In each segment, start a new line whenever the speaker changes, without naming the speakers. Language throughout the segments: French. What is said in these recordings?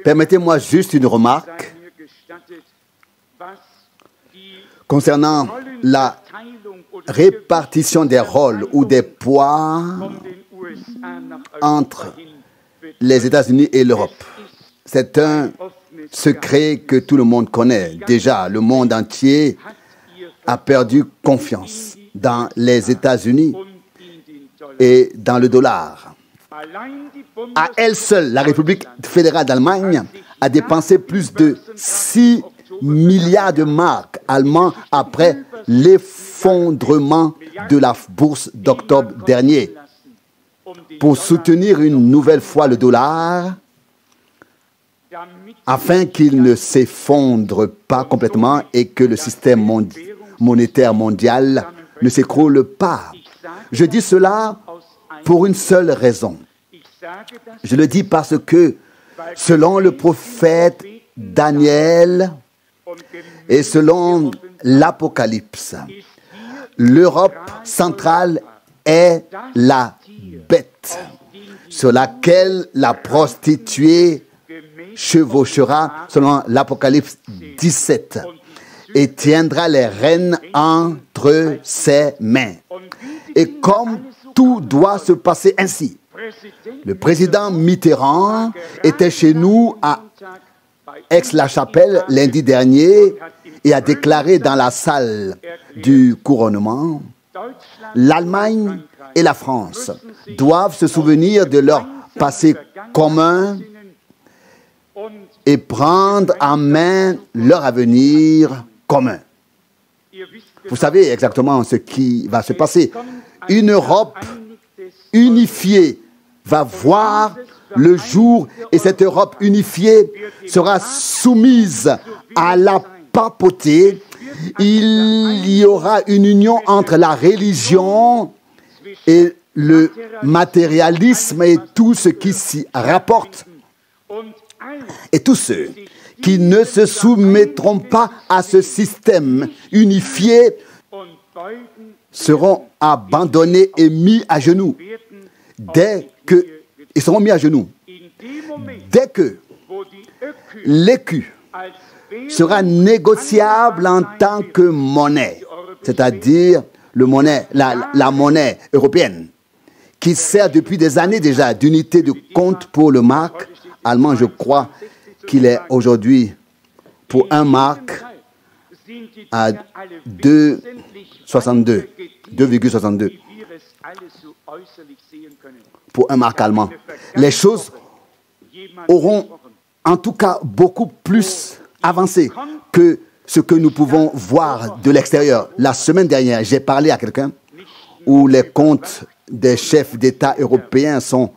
Permettez-moi juste une remarque concernant la répartition des rôles ou des poids entre les États-Unis et l'Europe. C'est un secret que tout le monde connaît. Déjà, le monde entier a perdu confiance dans les États-Unis et dans le dollar. À elle seule, la République fédérale d'Allemagne a dépensé plus de 6 milliards de marks allemands après l'effondrement de la bourse d'octobre dernier. Pour soutenir une nouvelle fois le dollar, afin qu'il ne s'effondre pas complètement et que le système monétaire mondial ne s'écroule pas. Je dis cela pour une seule raison. Je le dis parce que, selon le prophète Daniel et selon l'Apocalypse, l'Europe centrale est la bête sur laquelle la prostituée chevauchera, selon l'Apocalypse 17, et tiendra les rênes entre ses mains. Et comme tout doit se passer ainsi, le président Mitterrand était chez nous à Aix-la-Chapelle lundi dernier et a déclaré dans la salle du couronnement: l'Allemagne et la France doivent se souvenir de leur passé commun et prendre en main leur avenir commun. Vous savez exactement ce qui va se passer. Une Europe unifiée va voir le jour et cette Europe unifiée sera soumise à la papauté. Il y aura une union entre la religion et le matérialisme et tout ce qui s'y rapporte. Et tous ceux qui ne se soumettront pas à ce système unifié seront abandonnés et mis à genoux. Ils seront mis à genoux. Dès que l'écu sera négociable en tant que monnaie, c'est-à-dire la monnaie européenne, qui sert depuis des années déjà d'unité de compte pour le mark allemand. Je crois qu'il est aujourd'hui pour un mark à 2,62. 2,62 pour un mark allemand. Les choses auront en tout cas beaucoup plus avancé que ce que nous pouvons voir de l'extérieur. La semaine dernière, j'ai parlé à quelqu'un où les comptes des chefs d'État européens sont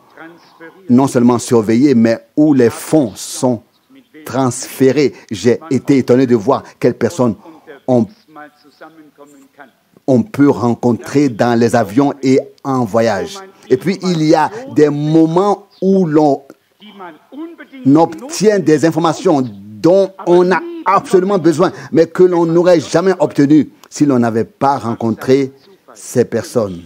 non seulement surveillés, mais où les fonds sont transférés. J'ai été étonné de voir quelles personnes on peut rencontrer dans les avions et en voyage. Et puis, il y a des moments où l'on obtient des informations dont on a absolument besoin, mais que l'on n'aurait jamais obtenu si l'on n'avait pas rencontré ces personnes.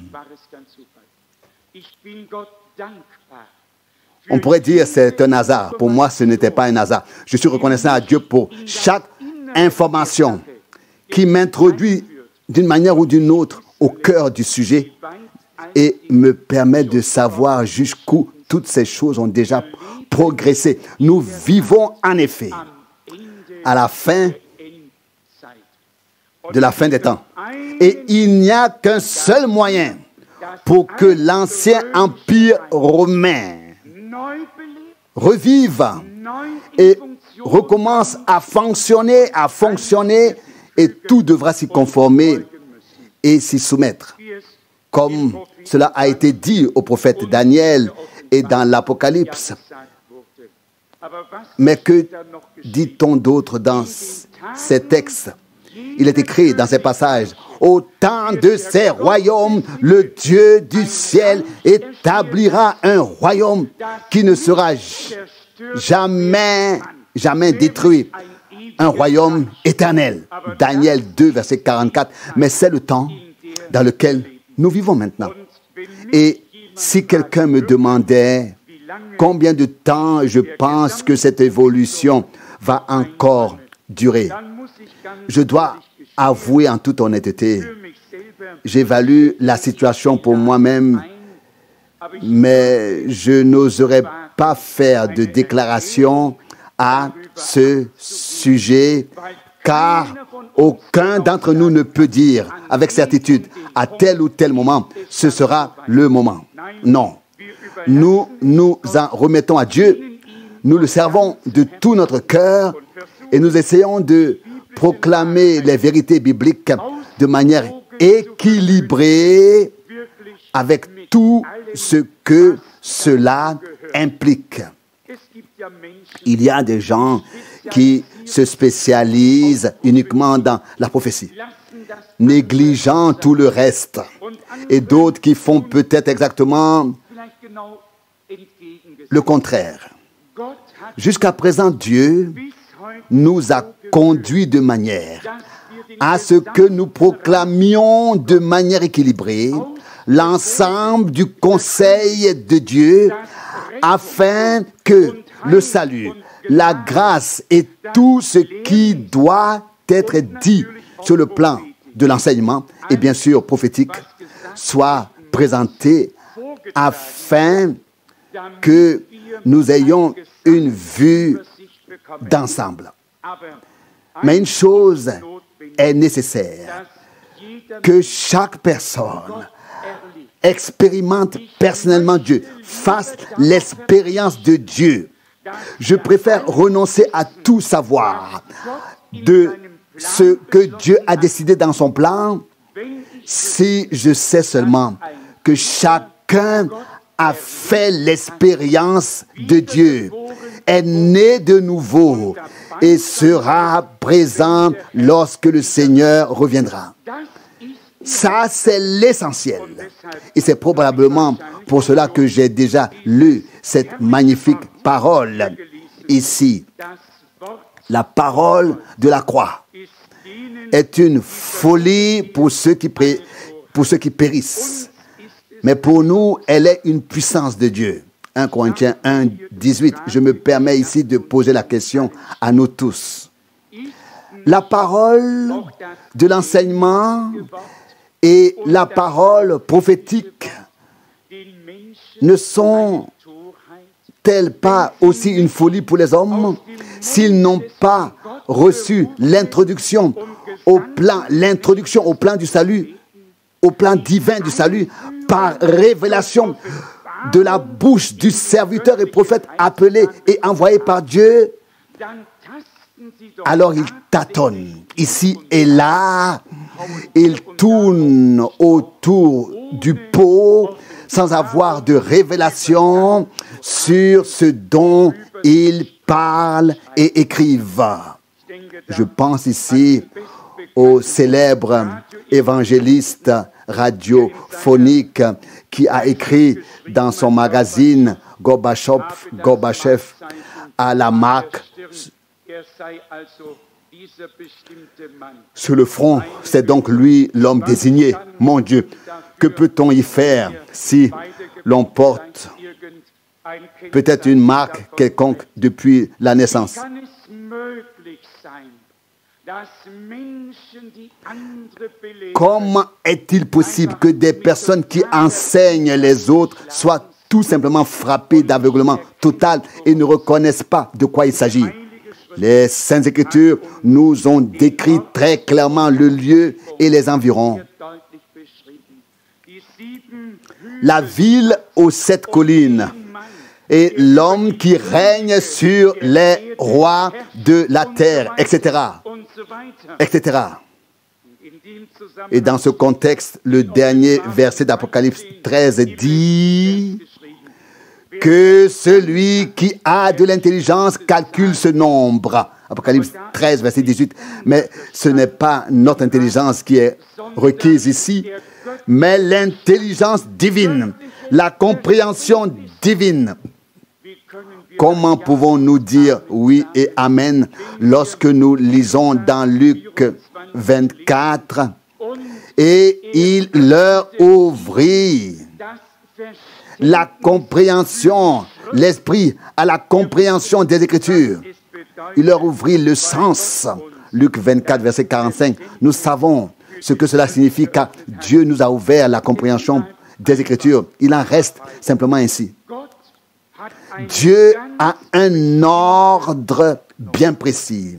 On pourrait dire que c'est un hasard. Pour moi, ce n'était pas un hasard. Je suis reconnaissant à Dieu pour chaque information qui m'introduit d'une manière ou d'une autre au cœur du sujet et me permet de savoir jusqu'où toutes ces choses ont déjà progressé. Nous vivons en effet à la fin de la fin des temps. Et il n'y a qu'un seul moyen pour que l'ancien empire romain revive et recommence à fonctionner, et tout devra s'y conformer et s'y soumettre. Comme cela a été dit au prophète Daniel et dans l'Apocalypse. Mais que dit-on d'autre dans ces textes? Il est écrit dans ces passages: au temps de ces royaumes, le Dieu du ciel établira un royaume qui ne sera jamais détruit. Un royaume éternel. Daniel 2, verset 44. Mais c'est le temps dans lequel nous vivons maintenant. Et si quelqu'un me demandait combien de temps je pense que cette évolution va encore durer. Je dois avouer en toute honnêteté, j'évalue la situation pour moi-même, mais je n'oserais pas faire de déclaration à ce sujet, car aucun d'entre nous ne peut dire avec certitude, à tel ou tel moment, ce sera le moment. Non. Nous nous en remettons à Dieu, nous le servons de tout notre cœur et nous essayons de proclamer les vérités bibliques de manière équilibrée avec tout ce que cela implique. Il y a des gens qui se spécialisent uniquement dans la prophétie, négligeant tout le reste, et d'autres qui font peut-être exactement le contraire. Jusqu'à présent, Dieu nous a conduits de manière à ce que nous proclamions de manière équilibrée l'ensemble du conseil de Dieu afin que le salut, la grâce et tout ce qui doit être dit sur le plan de l'enseignement et bien sûr prophétique soit présenté afin que nous ayons une vue d'ensemble. Mais une chose est nécessaire, que chaque personne expérimente personnellement Dieu, fasse l'expérience de Dieu. Je préfère renoncer à tout savoir de ce que Dieu a décidé dans son plan si je sais seulement que chacun a fait l'expérience de Dieu, est né de nouveau et sera présent lorsque le Seigneur reviendra. Ça, c'est l'essentiel. Et c'est probablement pour cela que j'ai déjà lu cette magnifique parole ici. La parole de la croix est une folie pour ceux qui périssent. Mais pour nous, elle est une puissance de Dieu. 1 Corinthiens 1, 18. Je me permets ici de poser la question à nous tous. La parole de l'enseignement et la parole prophétique ne sont-elles pas aussi une folie pour les hommes s'ils n'ont pas reçu l'introduction au plan du salut, au plan divin du salut, par révélation de la bouche du serviteur et prophète appelé et envoyé par Dieu? Alors ils tâtonnent ici et là, ils tournent autour du pot sans avoir de révélation sur ce dont ils parlent et écrivent. Je pense ici au célèbre évangéliste radiophonique qui a écrit dans son magazine Gorbachev à la marque sur le front, c'est donc lui l'homme désigné. Mon Dieu, que peut-on y faire si l'on porte peut-être une marque quelconque depuis la naissance? Comment est-il possible que des personnes qui enseignent les autres soient tout simplement frappées d'aveuglement total et ne reconnaissent pas de quoi il s'agit? Les Saintes Écritures nous ont décrit très clairement le lieu et les environs. La ville aux 7 collines et l'homme qui règne sur les rois de la terre, etc., etc. Et dans ce contexte, le dernier verset d'Apocalypse 13 dit que celui qui a de l'intelligence calcule ce nombre. Apocalypse 13, verset 18. Mais ce n'est pas notre intelligence qui est requise ici, mais l'intelligence divine, la compréhension divine. Comment pouvons-nous dire oui et amen lorsque nous lisons dans Luc 24 et il leur ouvrit la compréhension, l'esprit à la compréhension des Écritures. Il leur ouvrit le sens. Luc 24, verset 45. Nous savons ce que cela signifie car Dieu nous a ouvert la compréhension des Écritures. Il en reste simplement ainsi. Dieu a un ordre bien précis.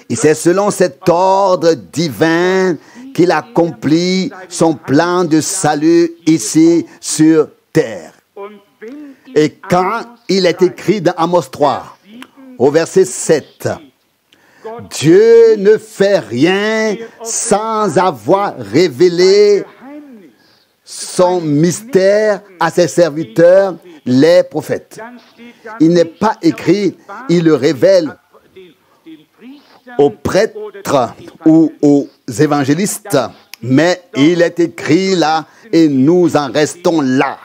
Et c'est selon cet ordre divin qu'il accomplit son plan de salut ici sur terre. Et quand il est écrit dans Amos 3, au verset 7, Dieu ne fait rien sans avoir révélé son mystère à ses serviteurs, les prophètes. Il n'est pas écrit, il le révèle aux prêtres ou aux évangélistes, mais il est écrit là et nous en restons là.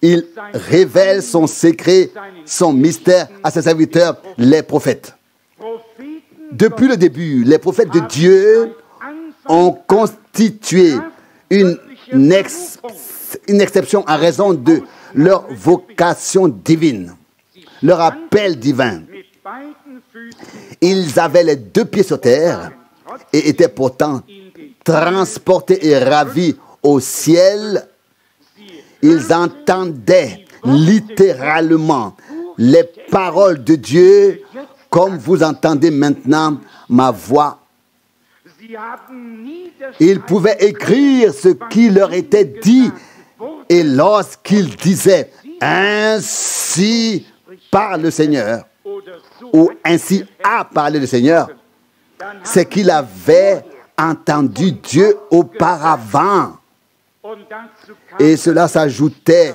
Il révèle son secret, son mystère à ses serviteurs, les prophètes. Depuis le début, les prophètes de Dieu ont constitué une exception en raison de leur vocation divine, leur appel divin. Ils avaient les deux pieds sur terre et étaient pourtant transportés et ravis au ciel. Ils entendaient littéralement les paroles de Dieu comme vous entendez maintenant ma voix. Ils pouvaient écrire ce qui leur était dit et lorsqu'ils disaient « Ainsi parle le Seigneur » ou « Ainsi a parlé le Seigneur », c'est qu'il avait entendu Dieu auparavant. Et cela s'ajoutait,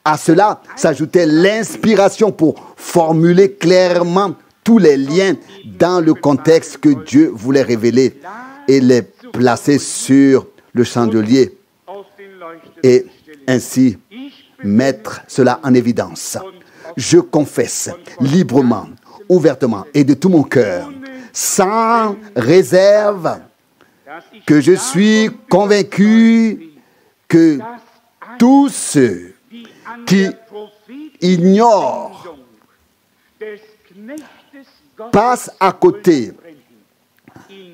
à cela s'ajoutait l'inspiration pour formuler clairement tous les liens dans le contexte que Dieu voulait révéler et les placer sur le chandelier et ainsi mettre cela en évidence. Je confesse librement, ouvertement et de tout mon cœur, sans réserve, que je suis convaincu que tous ceux qui ignorent passent à côté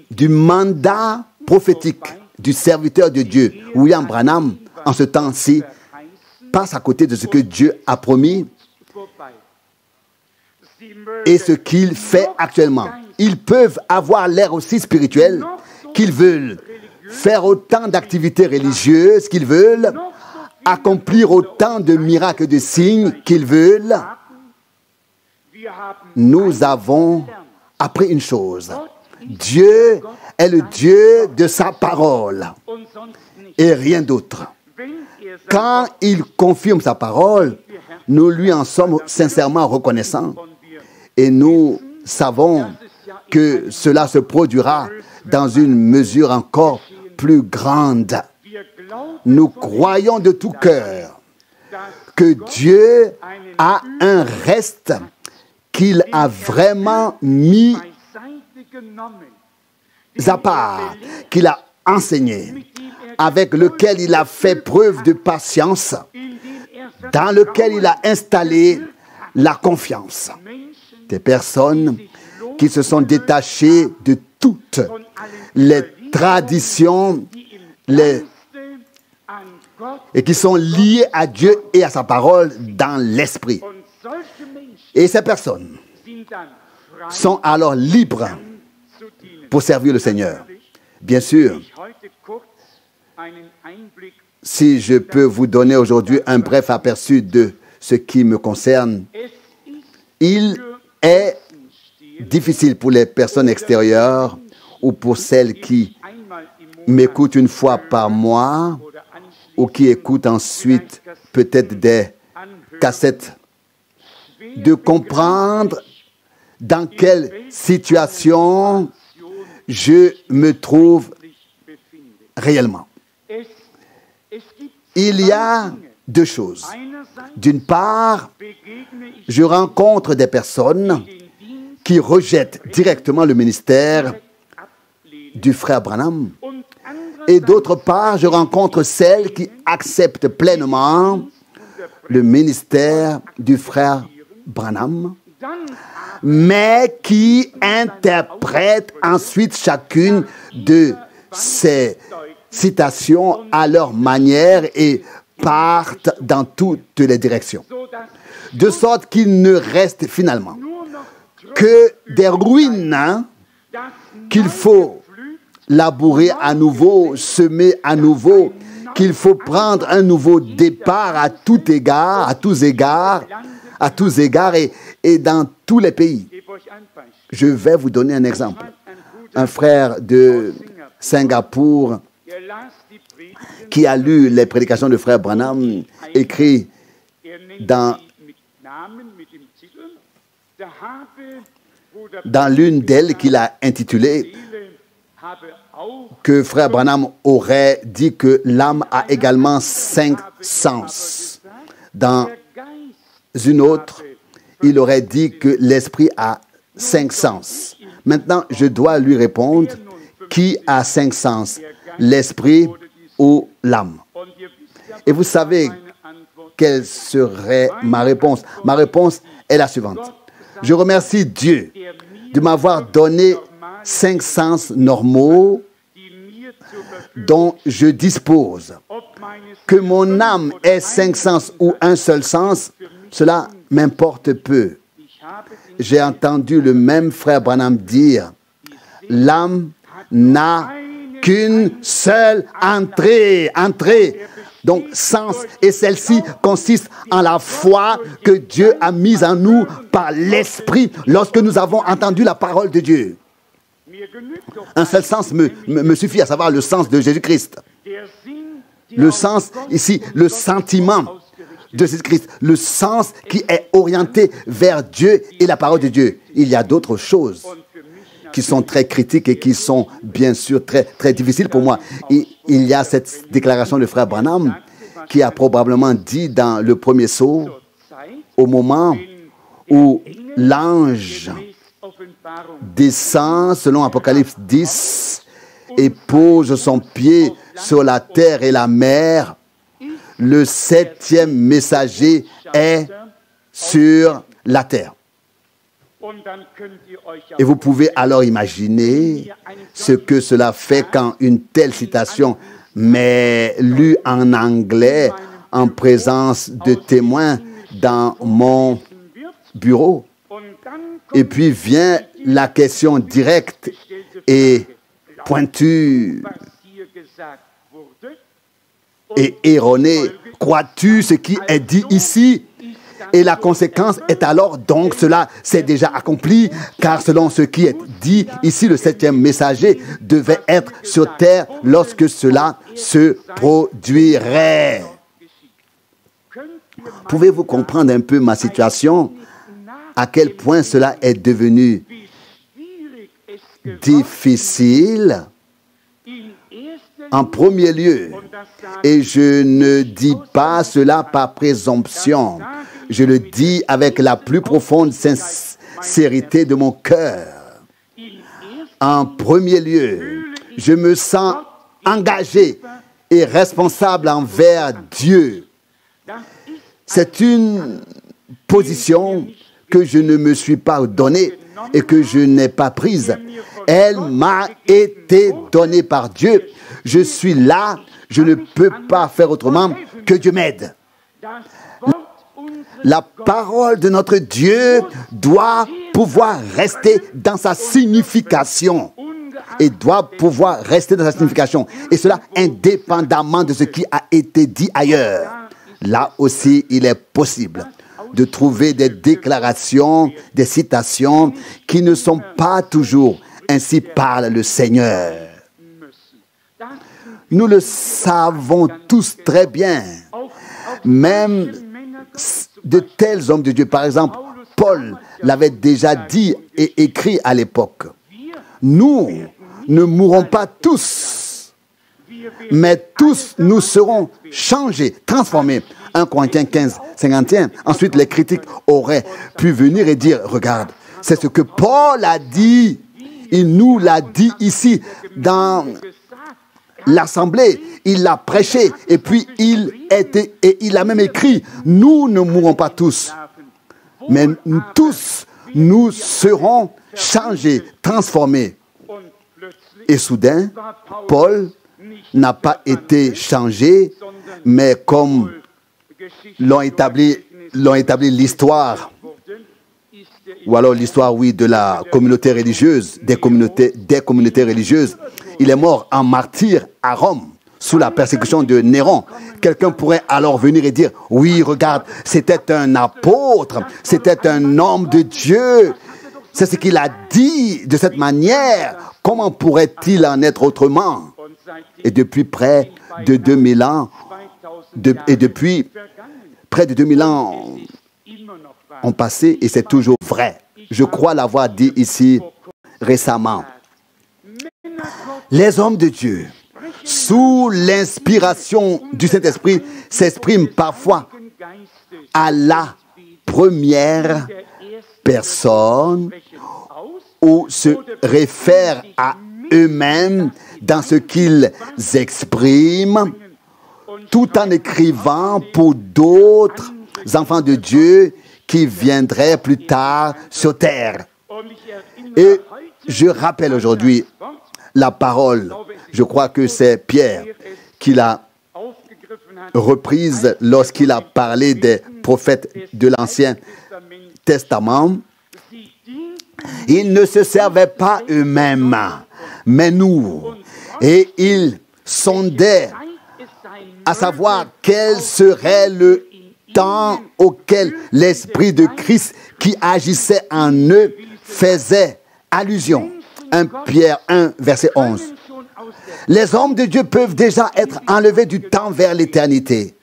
du mandat prophétique du serviteur de Dieu, William Branham, en ce temps-ci, passe à côté de ce que Dieu a promis et ce qu'il fait actuellement. Ils peuvent avoir l'air aussi spirituels qu'ils veulent, faire autant d'activités religieuses qu'ils veulent, accomplir autant de miracles et de signes qu'ils veulent. Nous avons appris une chose. Dieu est le Dieu de sa parole et rien d'autre. Quand il confirme sa parole, nous lui en sommes sincèrement reconnaissants. Et nous savons que cela se produira dans une mesure encore plus grande. Nous croyons de tout cœur que Dieu a un reste qu'il a vraiment mis à part, qu'il a enseigné, avec lequel il a fait preuve de patience, dans lequel il a installé la confiance. Des personnes qui se sont détachées de toutes les traditions et qui sont liées à Dieu et à sa parole dans l'esprit. Et ces personnes sont alors libres pour servir le Seigneur. Bien sûr, si je peux vous donner aujourd'hui un bref aperçu de ce qui me concerne, il est difficile pour les personnes extérieures ou pour celles qui m'écoutent une fois par mois ou qui écoutent ensuite peut-être des cassettes, de comprendre dans quelle situation je me trouve réellement. Il y a deux choses. D'une part, je rencontre des personnes qui rejettent directement le ministère du frère Branham. Et d'autre part, je rencontre celles qui acceptent pleinement le ministère du frère Branham, mais qui interprètent ensuite chacune de ces citations à leur manière et partent dans toutes les directions. De sorte qu'il ne reste finalement que des ruines qu'il faut labourer à nouveau, semer à nouveau, qu'il faut prendre un nouveau départ à tout égard, à tous égards et dans tous les pays. Je vais vous donner un exemple. Un frère de Singapour qui a lu les prédications de frère Branham écrit dans l'une d'elles qu'il a intitulée que frère Branham aurait dit que l'âme a également 5 sens. Dans une autre, il aurait dit que l'esprit a 5 sens. Maintenant, je dois lui répondre, qui a 5 sens, l'esprit ou l'âme? Et vous savez quelle serait ma réponse? Ma réponse est la suivante. Je remercie Dieu de m'avoir donné 5 sens normaux dont je dispose. Que mon âme ait 5 sens ou un seul sens, cela m'importe peu. J'ai entendu le même frère Branham dire, l'âme n'a qu'une seule entrée. Donc, sens, et celle-ci consiste en la foi que Dieu a mise en nous par l'Esprit lorsque nous avons entendu la parole de Dieu. Un seul sens me suffit, à savoir le sens de Jésus-Christ. Le sens, ici, le sentiment de Jésus-Christ, le sens qui est orienté vers Dieu et la parole de Dieu. Il y a d'autres choses qui sont très critiques et qui sont bien sûr très, très difficiles pour moi. Il y a cette déclaration de frère Branham qui a probablement dit dans le premier sceau, au moment où l'ange descend, selon Apocalypse 10, et pose son pied sur la terre et la mer, le 7e messager est sur la terre. Et vous pouvez alors imaginer ce que cela fait quand une telle citation m'est lue en anglais en présence de témoins dans mon bureau. Et puis vient la question directe et pointue et erronée. Crois-tu ce qui est dit ici? Et la conséquence est alors, donc, cela s'est déjà accompli, car selon ce qui est dit ici, le 7e messager devait être sur terre lorsque cela se produirait. Pouvez-vous comprendre un peu ma situation? À quel point cela est devenu difficile? En premier lieu, et je ne dis pas cela par présomption, je le dis avec la plus profonde sincérité de mon cœur. En premier lieu, je me sens engagé et responsable envers Dieu. C'est une position que je ne me suis pas donnée et que je n'ai pas prise. Elle m'a été donnée par Dieu. Je suis là, je ne peux pas faire autrement que Dieu m'aide. La parole de notre Dieu doit pouvoir rester dans sa signification. Et doit pouvoir rester dans sa signification. Et cela indépendamment de ce qui a été dit ailleurs. Là aussi, il est possible de trouver des déclarations, des citations qui ne sont pas toujours ainsi parle le Seigneur. Nous le savons tous très bien. Même de tels hommes de Dieu, par exemple, Paul l'avait déjà dit et écrit à l'époque. Nous ne mourrons pas tous, mais tous nous serons changés, transformés. 1 Corinthiens 15, 51. Ensuite, les critiques auraient pu venir et dire, regarde, c'est ce que Paul a dit. Il nous l'a dit ici dans l'assemblée, il l'a prêché, et puis il a même écrit, nous ne mourrons pas tous, mais tous nous serons changés, transformés. Et soudain, Paul n'a pas été changé, mais comme l'ont établi l'histoire, ou alors l'histoire, oui, de la communauté religieuse, des communautés religieuses. Il est mort en martyr à Rome, sous la persécution de Néron. Quelqu'un pourrait alors venir et dire, oui, regarde, c'était un apôtre, c'était un homme de Dieu. C'est ce qu'il a dit de cette manière. Comment pourrait-il en être autrement? Et depuis près de 2000 ans, depuis près de 2000 ans ont passé et c'est toujours vrai. Je crois l'avoir dit ici récemment. Les hommes de Dieu, sous l'inspiration du Saint-Esprit, s'expriment parfois à la première personne ou se réfèrent à eux-mêmes dans ce qu'ils expriment, tout en écrivant pour d'autres enfants de Dieu qui viendraient plus tard sur terre. Et je rappelle aujourd'hui la parole, je crois que c'est Pierre qui l'a reprise lorsqu'il a parlé des prophètes de l'Ancien Testament. Ils ne se servaient pas eux-mêmes, mais nous. Et ils sondaient à savoir quel serait le temps auquel l'Esprit de Christ qui agissait en eux faisait allusion. 1 Pierre 1, verset 11. Les hommes de Dieu peuvent déjà être enlevés du temps vers l'éternité.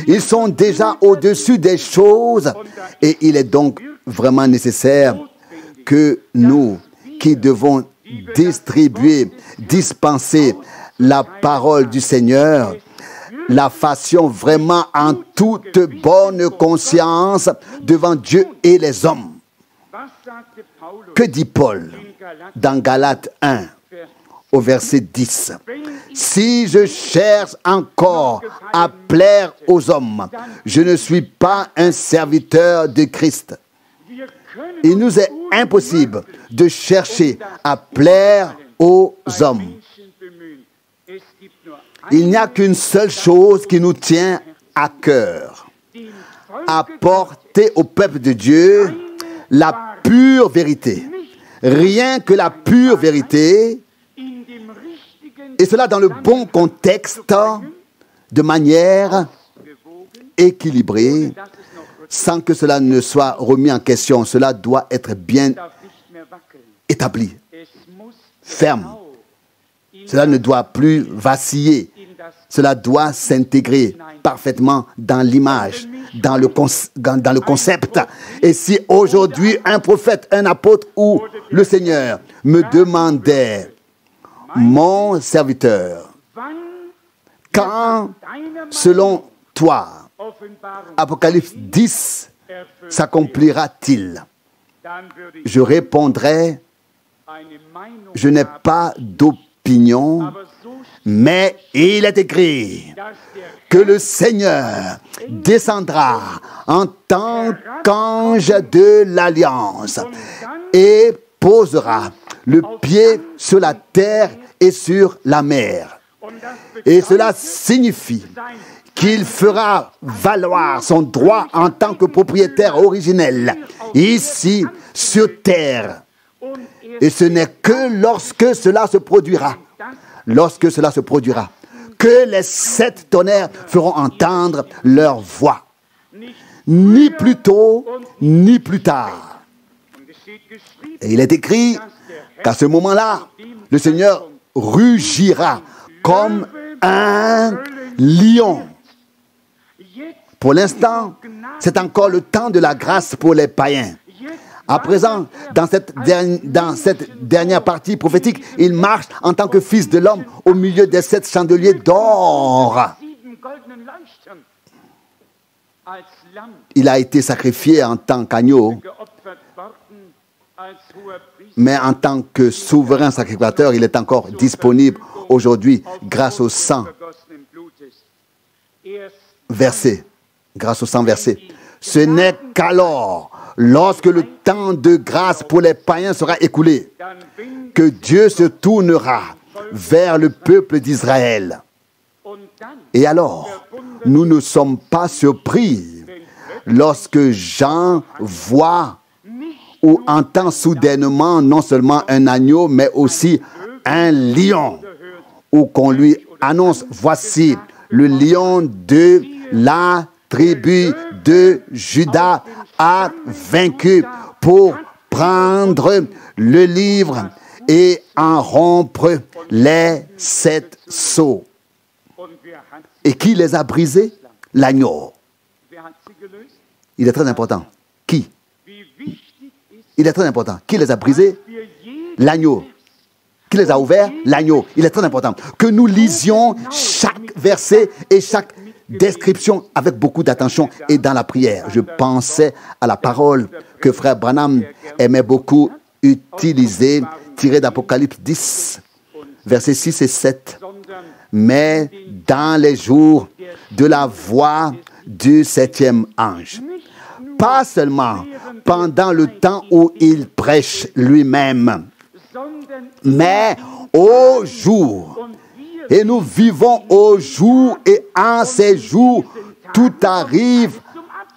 Ils sont déjà au-dessus des choses et il est donc vraiment nécessaire que nous, qui devons distribuer, dispenser la parole du Seigneur, la fassions vraiment en toute bonne conscience devant Dieu et les hommes. Que dit Paul dans Galates 1 au verset 10? Si je cherche encore à plaire aux hommes, je ne suis pas un serviteur de Christ. Il nous est impossible de chercher à plaire aux hommes. Il n'y a qu'une seule chose qui nous tient à cœur: apporter au peuple de Dieu la pure vérité. Rien que la pure vérité, et cela dans le bon contexte, de manière équilibrée, sans que cela ne soit remis en question. Cela doit être bien établi, ferme. Cela ne doit plus vaciller. Cela doit s'intégrer parfaitement dans l'image, dans le concept. Et si aujourd'hui un prophète, un apôtre ou le Seigneur me demandait, mon serviteur, quand, selon toi, Apocalypse 10 s'accomplira-t-il? Je répondrai, je n'ai pas d'opinion, mais il est écrit que le Seigneur descendra en tant qu'ange de l'Alliance et posera le pied sur la terre et sur la mer. Et cela signifie qu'il fera valoir son droit en tant que propriétaire originel ici sur terre. Et ce n'est que lorsque cela se produira, que les 7 tonnerres feront entendre leur voix. Ni plus tôt, ni plus tard. Et il est écrit qu'à ce moment-là, le Seigneur rugira comme un lion. Pour l'instant, c'est encore le temps de la grâce pour les païens. À présent, dans cette dernière partie prophétique, il marche en tant que fils de l'homme au milieu des 7 chandeliers d'or. Il a été sacrifié en tant qu'agneau Mais en tant que souverain sacrificateur, il est encore disponible aujourd'hui grâce au sang versé. Grâce au sang versé. Ce n'est qu'alors, lorsque le temps de grâce pour les païens sera écoulé, que Dieu se tournera vers le peuple d'Israël. Et alors, nous ne sommes pas surpris lorsque Jean voit ou entend soudainement non seulement un agneau, mais aussi un lion, ou qu'on lui annonce, voici le lion de la tribu de Juda a vaincu pour prendre le livre et en rompre les 7 sceaux. Et qui les a brisés? L'agneau. Il est très important. Qui? Il est très important. Qui les a brisés? L'agneau. Qui les a ouverts? L'agneau. Il est très important que nous lisions chaque verset et chaque description avec beaucoup d'attention et dans la prière. Je pensais à la parole que frère Branham aimait beaucoup utiliser, tirée d'Apocalypse 10, versets 6 et 7. Mais dans les jours de la voix du 7e ange. Pas seulement pendant le temps où il prêche lui-même, mais au jour. Et nous vivons au jour et en ces jours, tout arrive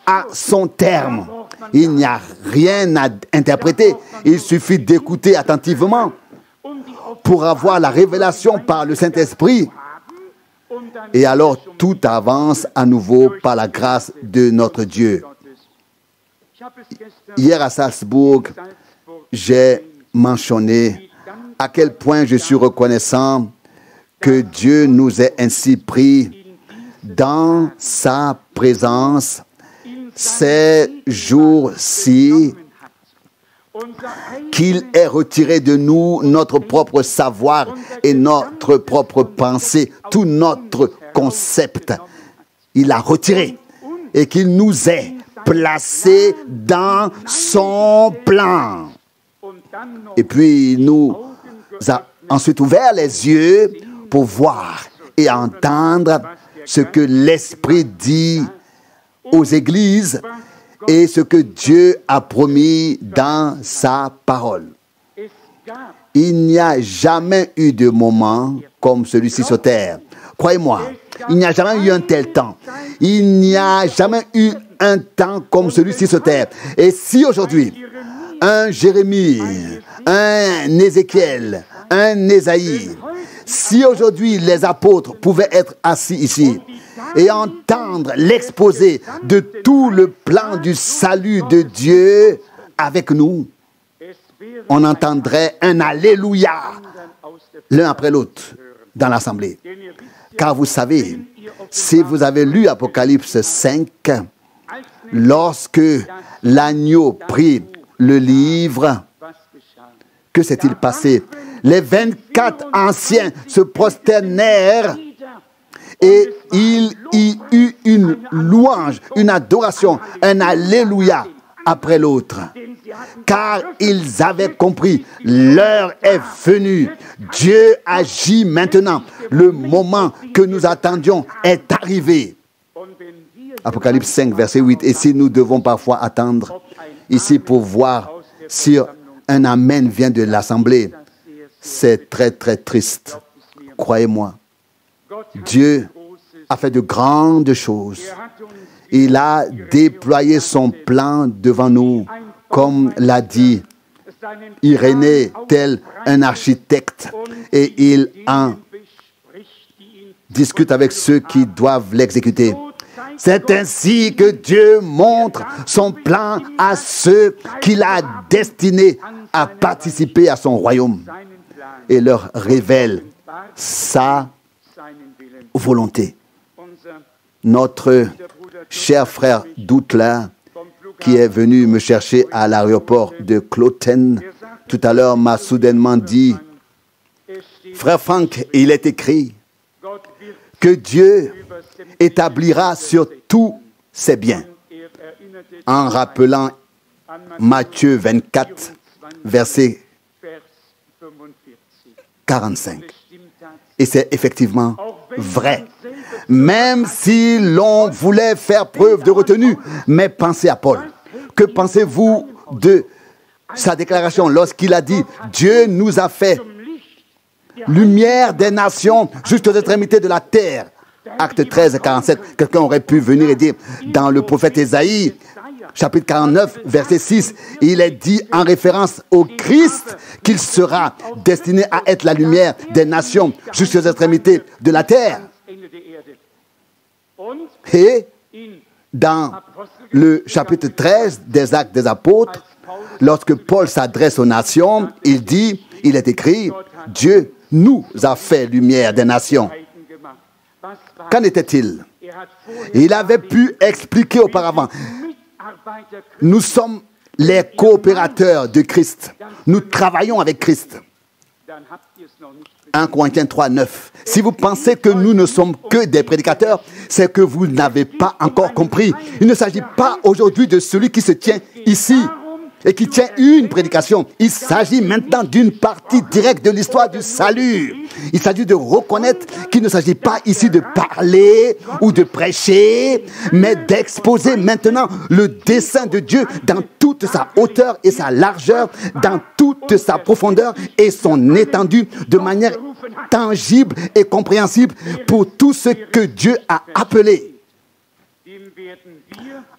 à son terme. Il n'y a rien à interpréter. Il suffit d'écouter attentivement pour avoir la révélation par le Saint-Esprit. Et alors, tout avance à nouveau par la grâce de notre Dieu. Hier à Salzbourg, j'ai mentionné à quel point je suis reconnaissant que Dieu nous ait ainsi pris dans sa présence ces jours-ci, qu'il ait retiré de nous notre propre savoir et notre propre pensée, tout notre concept. Il a retiré et qu'il nous ait placés dans son plan. Et puis il nous a ensuite ouvert les yeux pour voir et entendre ce que l'Esprit dit aux églises et ce que Dieu a promis dans sa parole. Il n'y a jamais eu de moment comme celui-ci sur terre. Croyez-moi, il n'y a jamais eu un tel temps. Il n'y a jamais eu un temps comme celui-ci sur terre. Et si aujourd'hui, un Jérémie, un Ézéchiel, un Ésaïe, si aujourd'hui les apôtres pouvaient être assis ici et entendre l'exposé de tout le plan du salut de Dieu avec nous, on entendrait un Alléluia l'un après l'autre dans l'assemblée. Car vous savez, si vous avez lu Apocalypse 5, lorsque l'agneau prit le livre, que s'est-il passé? Les 24 anciens se prosternèrent et il y eut une louange, une adoration, un Alléluia après l'autre. Car ils avaient compris, l'heure est venue. Dieu agit maintenant. Le moment que nous attendions est arrivé. Apocalypse 5, verset 8. Et si nous devons parfois attendre ici pour voir si un Amen vient de l'Assemblée, c'est très très triste. Croyez-moi, Dieu a fait de grandes choses. Il a déployé son plan devant nous, comme l'a dit Irénée, tel un architecte, et il en discute avec ceux qui doivent l'exécuter. C'est ainsi que Dieu montre son plan à ceux qu'il a destinés à participer à son royaume et leur révèle sa volonté. Notre cher frère Doutler, qui est venu me chercher à l'aéroport de Kloten, tout à l'heure m'a soudainement dit, « Frère Franck, il est écrit que Dieu établira sur tous ses biens. » En rappelant Matthieu 24, verset 45. Et c'est effectivement vrai. Même si l'on voulait faire preuve de retenue, mais pensez à Paul. Que pensez-vous de sa déclaration lorsqu'il a dit « Dieu nous a fait lumière des nations jusqu'aux extrémités de la terre ». Acte 13, 47. Quelqu'un aurait pu venir et dire dans le prophète Ésaïe, chapitre 49, verset 6, il est dit en référence au Christ qu'il sera destiné à être la lumière des nations jusqu'aux extrémités de la terre. Et dans le chapitre 13 des Actes des Apôtres, lorsque Paul s'adresse aux nations, il dit, il est écrit, Dieu nous a fait lumière des nations. Qu'en était-il? Il avait pu expliquer auparavant. Nous sommes les coopérateurs de Christ. Nous travaillons avec Christ. 1 Corinthiens 3, 9. Si vous pensez que nous ne sommes que des prédicateurs, c'est que vous n'avez pas encore compris. Il ne s'agit pas aujourd'hui de celui qui se tient ici et qui tient une prédication. Il s'agit maintenant d'une partie directe de l'histoire du salut. Il s'agit de reconnaître qu'il ne s'agit pas ici de parler ou de prêcher, mais d'exposer maintenant le dessein de Dieu dans toute sa hauteur et sa largeur, dans toute sa profondeur et son étendue, de manière tangible et compréhensible pour tout ce que Dieu a appelé.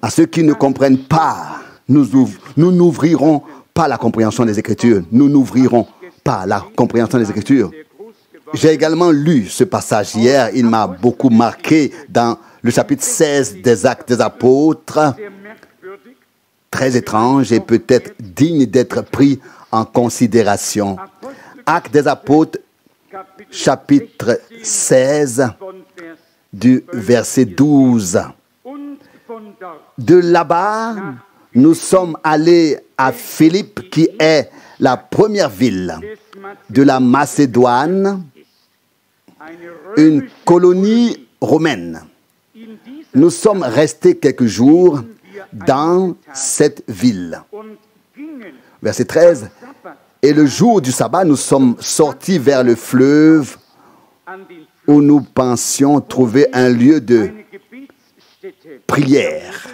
À ceux qui ne comprennent pas, nous n'ouvrirons pas la compréhension des Écritures. Nous n'ouvrirons pas la compréhension des Écritures. J'ai également lu ce passage hier. Il m'a beaucoup marqué dans le chapitre 16 des Actes des Apôtres. Très étrange et peut-être digne d'être pris en considération. Actes des Apôtres, chapitre 16, du verset 12. De là-bas, nous sommes allés à Philippe, qui est la première ville de la Macédoine, une colonie romaine. Nous sommes restés quelques jours dans cette ville. Verset 13. Et le jour du sabbat, nous sommes sortis vers le fleuve où nous pensions trouver un lieu de prière.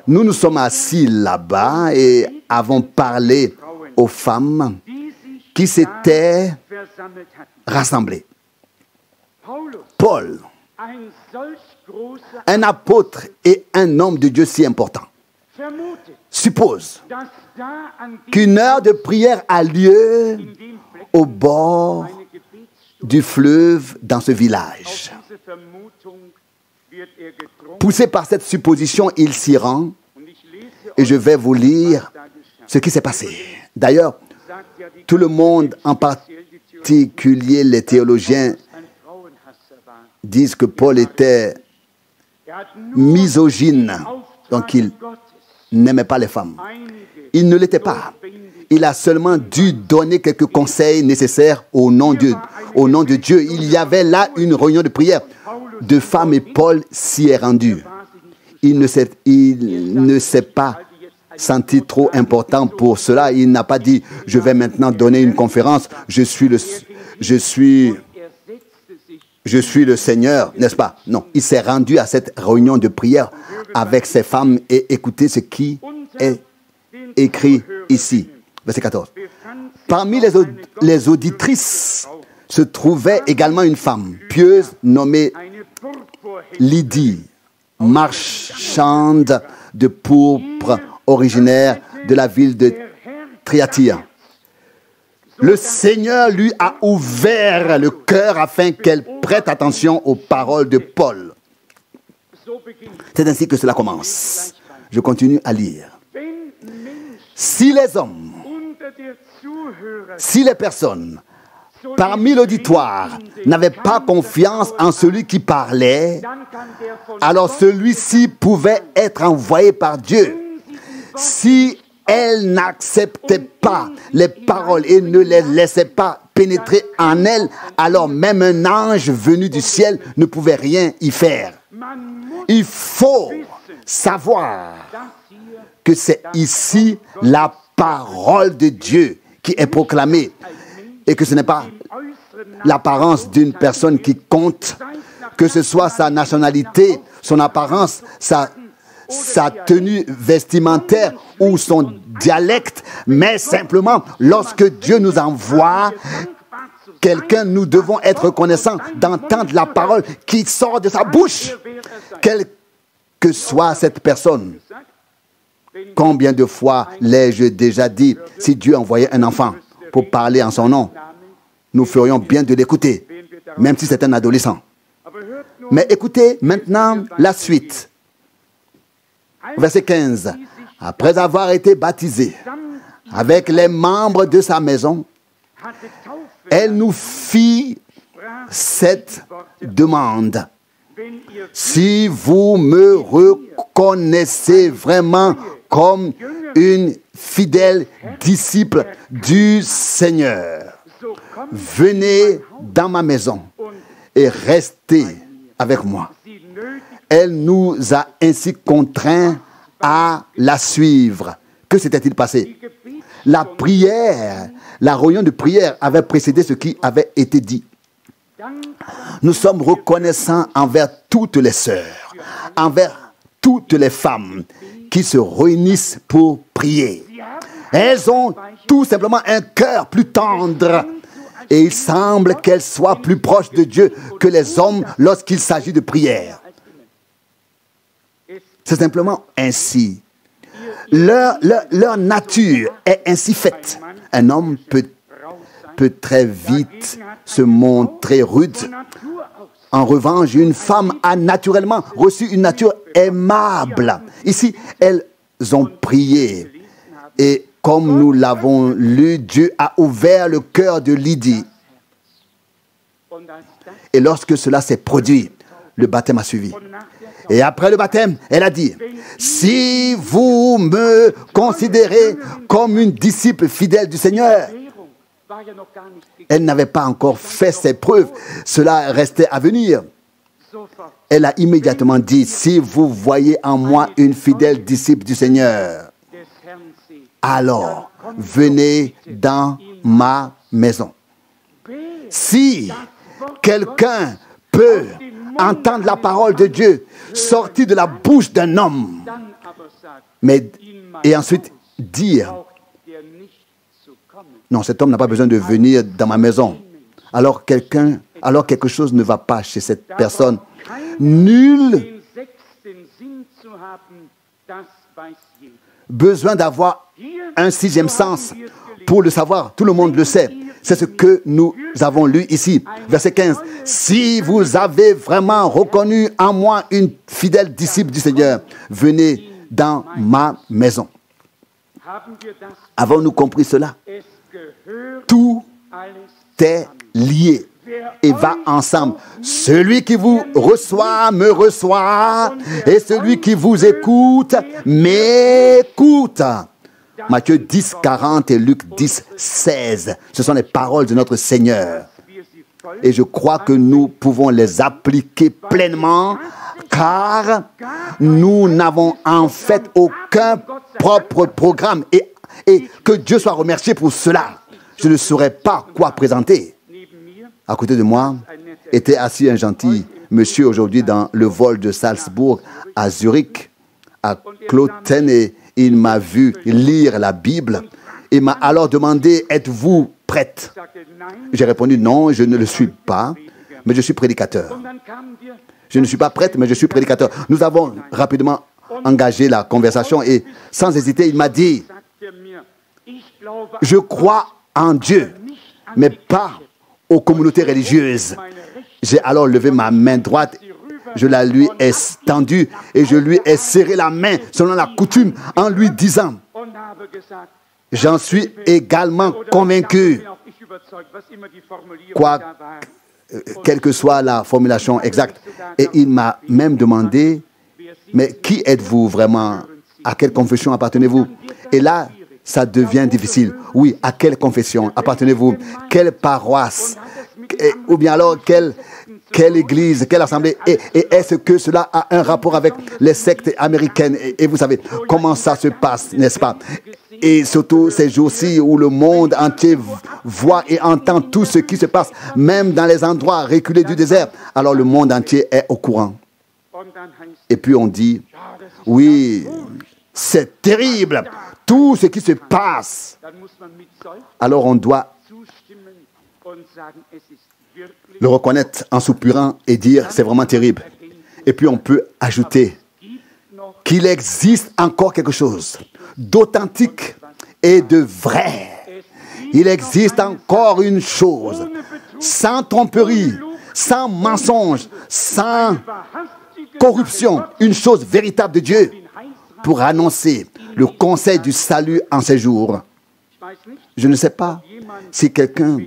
Nous nous sommes assis là-bas et avons parlé aux femmes qui s'étaient rassemblées. Paul, un apôtre et un homme de Dieu si important, suppose qu'une heure de prière a lieu au bord du fleuve dans ce village. Poussé par cette supposition, il s'y rend et je vais vous lire ce qui s'est passé. D'ailleurs, tout le monde, en particulier les théologiens, disent que Paul était misogyne, donc il n'aimait pas les femmes. Il ne l'était pas. Il a seulement dû donner quelques conseils nécessaires au nom de Dieu. Il y avait là une réunion de prière de femmes et Paul s'y est rendu. Il ne s'est pas senti trop important pour cela. Il n'a pas dit « je vais maintenant donner une conférence, je suis le Seigneur », n'est-ce pas? Non, il s'est rendu à cette réunion de prière avec ses femmes et écoutez ce qui est écrit ici. Verset 14. Parmi les auditrices se trouvait également une femme pieuse nommée Lydie, marchande de pourpre, originaire de la ville de Thyatire. Le Seigneur lui a ouvert le cœur afin qu'elle prête attention aux paroles de Paul. C'est ainsi que cela commence. Je continue à lire. Si les hommes, si les personnes parmi l'auditoire n'avaient pas confiance en celui qui parlait, alors celui-ci pouvait être envoyé par Dieu. Si elles n'acceptaient pas les paroles et ne les laissaient pas pénétrer en elles, alors même un ange venu du ciel ne pouvait rien y faire. Il faut savoir que c'est ici la parole de Dieu qui est proclamée et que ce n'est pas l'apparence d'une personne qui compte, que ce soit sa nationalité, son apparence, sa tenue vestimentaire ou son dialecte, mais simplement lorsque Dieu nous envoie quelqu'un, nous devons être reconnaissants d'entendre la parole qui sort de sa bouche, quelle que soit cette personne. Combien de fois l'ai-je déjà dit, si Dieu envoyait un enfant pour parler en son nom, nous ferions bien de l'écouter, même si c'est un adolescent. Mais écoutez maintenant la suite. Verset 15. Après avoir été baptisé avec les membres de sa maison, elle nous fit cette demande. Si vous me reconnaissez vraiment comme une fidèle disciple du Seigneur, venez dans ma maison et restez avec moi. Elle nous a ainsi contraints à la suivre. Que s'était-il passé? La prière, la réunion de prière avait précédé ce qui avait été dit. Nous sommes reconnaissants envers toutes les sœurs, envers toutes les femmes qui se réunissent pour prier. Elles ont tout simplement un cœur plus tendre et il semble qu'elles soient plus proches de Dieu que les hommes lorsqu'il s'agit de prière. C'est simplement ainsi. Leur nature est ainsi faite. Un homme peut très vite se montrer rude. En revanche, une femme a naturellement reçu une nature aimable. Ici, elles ont prié. Et comme nous l'avons lu, Dieu a ouvert le cœur de Lydie. Et lorsque cela s'est produit, le baptême a suivi. Et après le baptême, elle a dit, si vous me considérez comme une disciple fidèle du Seigneur, elle n'avait pas encore fait ses preuves, cela restait à venir. Elle a immédiatement dit, si vous voyez en moi une fidèle disciple du Seigneur, alors venez dans ma maison. Si quelqu'un peut entendre la parole de Dieu sortir de la bouche d'un homme, et ensuite dire, non, cet homme n'a pas besoin de venir dans ma maison. Alors quelque chose ne va pas chez cette personne. Nul besoin d'avoir un sixième sens pour le savoir. Tout le monde le sait. C'est ce que nous avons lu ici. Verset 15. Si vous avez vraiment reconnu en moi une fidèle disciple du Seigneur, venez dans ma maison. Avons-nous compris cela? Tout est lié et va ensemble. Celui qui vous reçoit me reçoit, et celui qui vous écoute m'écoute. Matthieu 10, 40 et Luc 10, 16. Ce sont les paroles de notre Seigneur. Et je crois que nous pouvons les appliquer pleinement, car nous n'avons en fait aucun propre programme. Et que Dieu soit remercié pour cela. Je ne saurais pas quoi présenter. À côté de moi était assis un gentil monsieur aujourd'hui dans le vol de Salzbourg à Zurich, à Kloten, et il m'a vu lire la Bible. Il m'a alors demandé, êtes-vous prête? J'ai répondu, non, je ne le suis pas, mais je suis prédicateur. Je ne suis pas prête, mais je suis prédicateur. Nous avons rapidement engagé la conversation et sans hésiter, il m'a dit, je crois en Dieu, mais pas aux communautés religieuses. J'ai alors levé ma main droite, je la lui ai tendue et je lui ai serré la main selon la coutume en lui disant, j'en suis également convaincu, quelle que soit la formulation exacte. Et il m'a même demandé, mais qui êtes-vous vraiment? À quelle confession appartenez-vous? Et là, ça devient difficile. Oui, à quelle confession appartenez-vous? Quelle paroisse? Ou bien alors, quelle église, quelle assemblée, et est-ce que cela a un rapport avec les sectes américaines? Et vous savez comment ça se passe, n'est-ce pas? Et surtout ces jours-ci où le monde entier voit et entend tout ce qui se passe, même dans les endroits reculés du désert, alors le monde entier est au courant. Et puis on dit, oui, c'est terrible, tout ce qui se passe. Alors on doit le reconnaître en soupirant et dire, c'est vraiment terrible. Et puis on peut ajouter qu'il existe encore quelque chose d'authentique et de vrai. Il existe encore une chose, sans tromperie, sans mensonge, sans corruption, une chose véritable de Dieu pour annoncer le conseil du salut en ces jours. Je ne sais pas si quelqu'un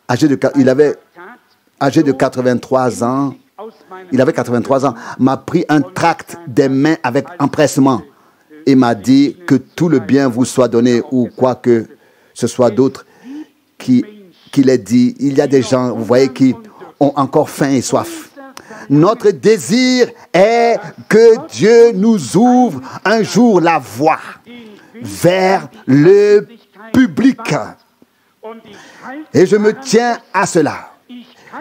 âgé de 83 ans, il avait 83 ans, m'a pris un tract des mains avec empressement et m'a dit que tout le bien vous soit donné ou quoi que ce soit d'autre qu'il ait dit. Il y a des gens, vous voyez, qui ont encore faim et soif. Notre désir est que Dieu nous ouvre un jour la voie vers le public. Et je me tiens à cela.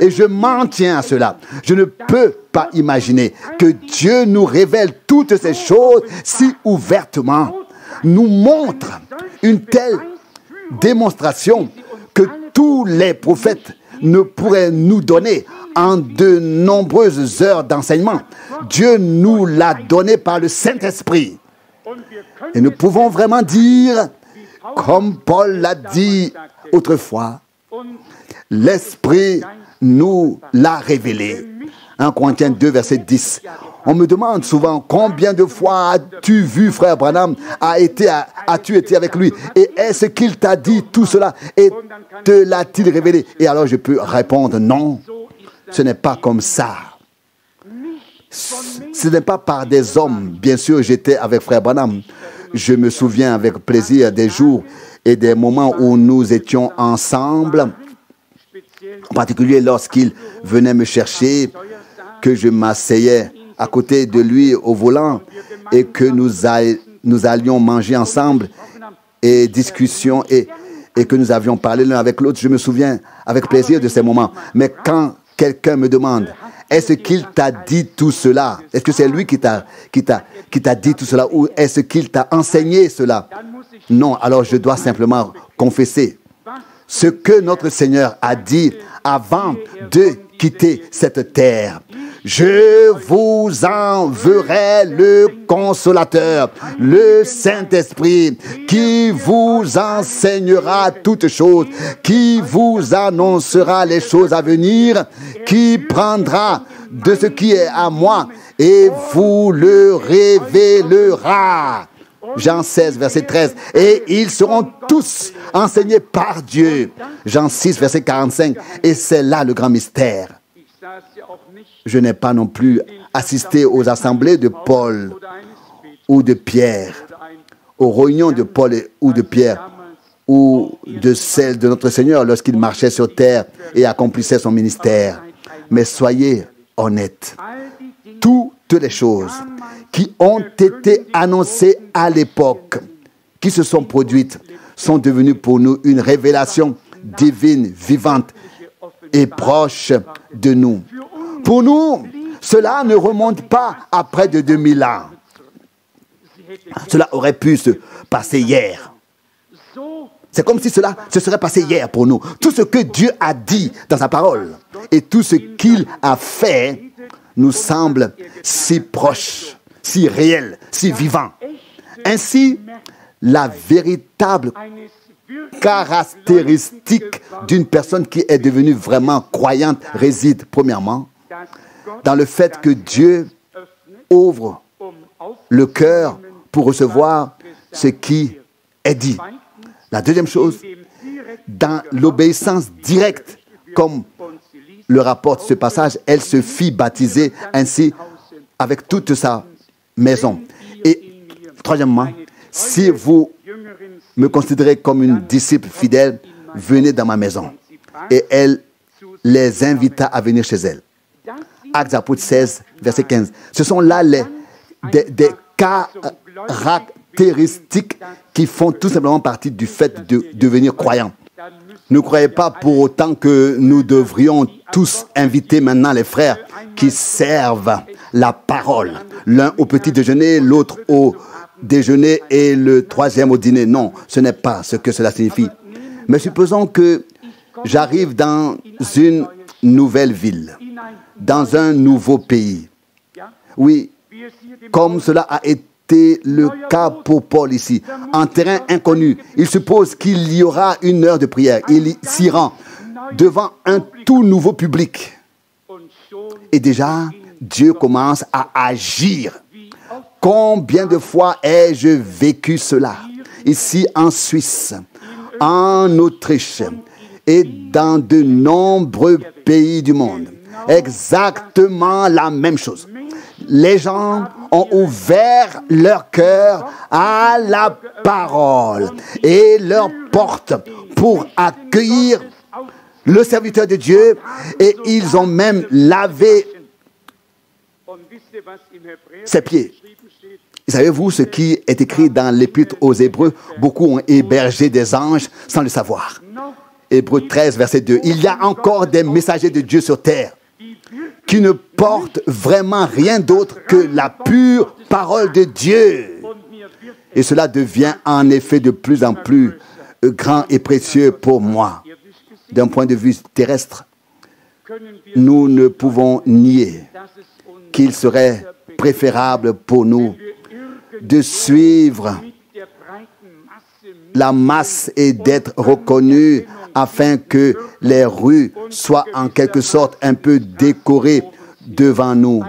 Et je m'en tiens à cela. Je ne peux pas imaginer que Dieu nous révèle toutes ces choses si ouvertement, nous montre une telle démonstration que tous les prophètes ne pourraient nous donner en de nombreuses heures d'enseignement. Dieu nous l'a donné par le Saint-Esprit. Et nous pouvons vraiment dire, comme Paul l'a dit autrefois, l'Esprit nous l'a révélé. 1 Corinthiens 2, verset 10. On me demande souvent, combien de fois as-tu vu frère Branham? As-tu été avec lui? Et est-ce qu'il t'a dit tout cela? Et te l'a-t-il révélé? Et alors je peux répondre, non, ce n'est pas comme ça. Ce n'est pas par des hommes. Bien sûr, j'étais avec frère Branham. Je me souviens avec plaisir des jours et des moments où nous étions ensemble, en particulier lorsqu'il venait me chercher, que je m'asseyais à côté de lui au volant et que nous allions manger ensemble et discussion et que nous avions parlé l'un avec l'autre. Je me souviens avec plaisir de ces moments. Mais quand quelqu'un me demande, est-ce qu'il t'a dit tout cela? Est-ce que c'est lui qui t'a dit tout cela? Ou est-ce qu'il t'a enseigné cela? Non, alors je dois simplement confesser ce que notre Seigneur a dit avant de quitter cette terre. Je vous enverrai le Consolateur, le Saint-Esprit, qui vous enseignera toutes choses, qui vous annoncera les choses à venir, qui prendra de ce qui est à moi et vous le révélera. Jean 16, verset 13. Et ils seront tous enseignés par Dieu. Jean 6, verset 45. Et c'est là le grand mystère. Je n'ai pas non plus assisté aux assemblées de Paul ou de Pierre, aux réunions de Paul ou de Pierre, ou de celles de notre Seigneur lorsqu'il marchait sur terre et accomplissait son ministère. Mais soyez honnêtes. Toutes les choses qui ont été annoncées à l'époque, qui se sont produites, sont devenues pour nous une révélation divine, vivante et proche de nous. Pour nous, cela ne remonte pas à près de 2000 ans. Cela aurait pu se passer hier. C'est comme si cela se serait passé hier pour nous. Tout ce que Dieu a dit dans sa parole et tout ce qu'il a fait nous semble si proche, si réel, si vivant. Ainsi, la véritable caractéristique d'une personne qui est devenue vraiment croyante réside premièrement dans le fait que Dieu ouvre le cœur pour recevoir ce qui est dit. La deuxième chose, dans l'obéissance directe, comme le rapporte ce passage, elle se fit baptiser ainsi avec toute sa maison. Et troisièmement, si vous me considérez comme une disciple fidèle, venez dans ma maison. et elle les invita à venir chez elle. Actes des Apôtres 16, verset 15. Ce sont là des caractéristiques qui font tout simplement partie du fait de devenir croyant. Ne croyez pas pour autant que nous devrions tous inviter maintenant les frères qui servent la parole. L'un au petit déjeuner, l'autre au déjeuner et le troisième au dîner. Non, ce n'est pas ce que cela signifie. Mais supposons que j'arrive dans une nouvelle ville, dans un nouveau pays. Oui, comme cela a été le cas pour Paul ici. En terrain inconnu, il suppose qu'il y aura une heure de prière. Il s'y rend devant un tout nouveau public. Et déjà, Dieu commence à agir. Combien de fois ai-je vécu cela? Ici en Suisse, en Autriche et dans de nombreux pays du monde. Exactement la même chose. Les gens ont ouvert leur cœur à la parole et leur porte pour accueillir le serviteur de Dieu, et ils ont même lavé ses pieds. Savez-vous ce qui est écrit dans l'Épître aux Hébreux? Beaucoup ont hébergé des anges sans le savoir. Hébreux 13, verset 2. Il y a encore des messagers de Dieu sur terre qui ne portent vraiment rien d'autre que la pure parole de Dieu. Et cela devient en effet de plus en plus grand et précieux pour moi. D'un point de vue terrestre, nous ne pouvons nier qu'il serait préférable pour nous de suivre la masse et d'être reconnus afin que les rues soient en quelque sorte un peu décorées devant nous.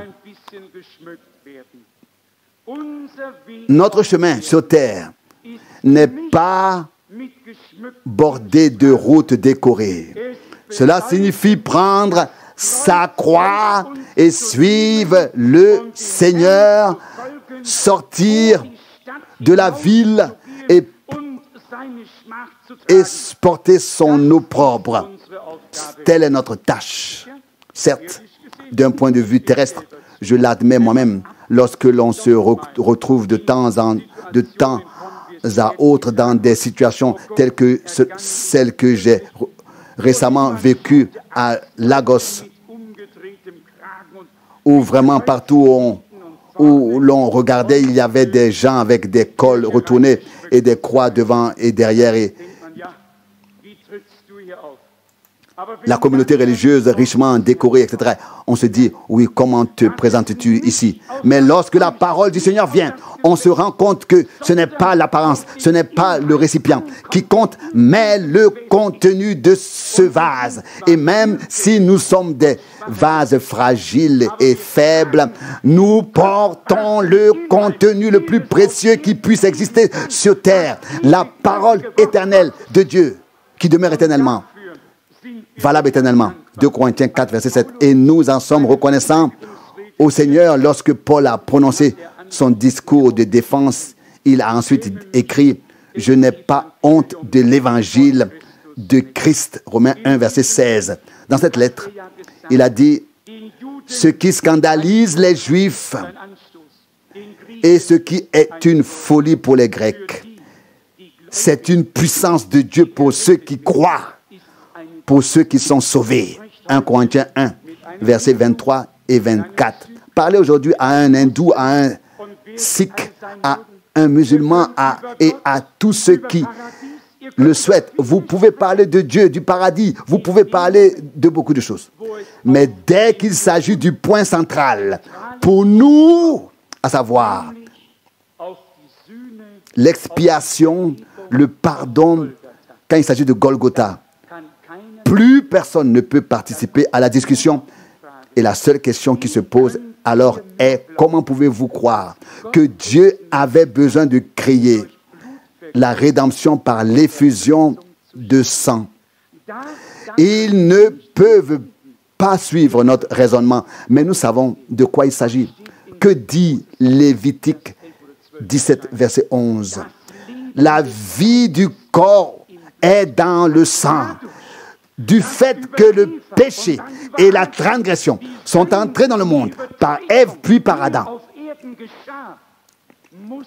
Notre chemin sur terre n'est pas bordé de routes décorées. Cela signifie prendre sa croix et suivre le Seigneur, sortir de la ville et porter son opprobre. Telle est notre tâche. Certes, d'un point de vue terrestre, je l'admets moi-même, lorsque l'on se retrouve de temps à autre dans des situations telles que celles que j'ai récemment vécues à Lagos, où vraiment partout où l'on regardait, il y avait des gens avec des cols retournés et des croix devant et derrière. Et la communauté religieuse richement décorée, etc. On se dit, oui, comment te présentes-tu ici? Mais lorsque la parole du Seigneur vient, on se rend compte que ce n'est pas l'apparence, ce n'est pas le récipient qui compte, mais le contenu de ce vase. Et même si nous sommes des vases fragiles et faibles, nous portons le contenu le plus précieux qui puisse exister sur terre. La parole éternelle de Dieu qui demeure éternellement. Valable éternellement. 2 Corinthiens 4, verset 7. Et nous en sommes reconnaissants au Seigneur. Lorsque Paul a prononcé son discours de défense, il a ensuite écrit « Je n'ai pas honte de l'évangile de Christ ». Romains 1, verset 16. Dans cette lettre, il a dit « Ce qui scandalise les Juifs et ce qui est une folie pour les Grecs, c'est une puissance de Dieu pour ceux qui croient, pour ceux qui sont sauvés. » 1 Corinthiens 1, versets 23 et 24. Parlez aujourd'hui à un hindou, à un sikh, à un musulman et à tous ceux qui le souhaitent. Vous pouvez parler de Dieu, du paradis, vous pouvez parler de beaucoup de choses. Mais dès qu'il s'agit du point central, pour nous, à savoir l'expiation, le pardon, quand il s'agit de Golgotha, plus personne ne peut participer à la discussion. Et la seule question qui se pose alors est: comment pouvez-vous croire que Dieu avait besoin de créer la rédemption par l'effusion de sang? Ils ne peuvent pas suivre notre raisonnement, mais nous savons de quoi il s'agit. Que dit Lévitique 17, verset 11? La vie du corps est dans le sang. du fait que le péché et la transgression sont entrés dans le monde par Ève puis par Adam,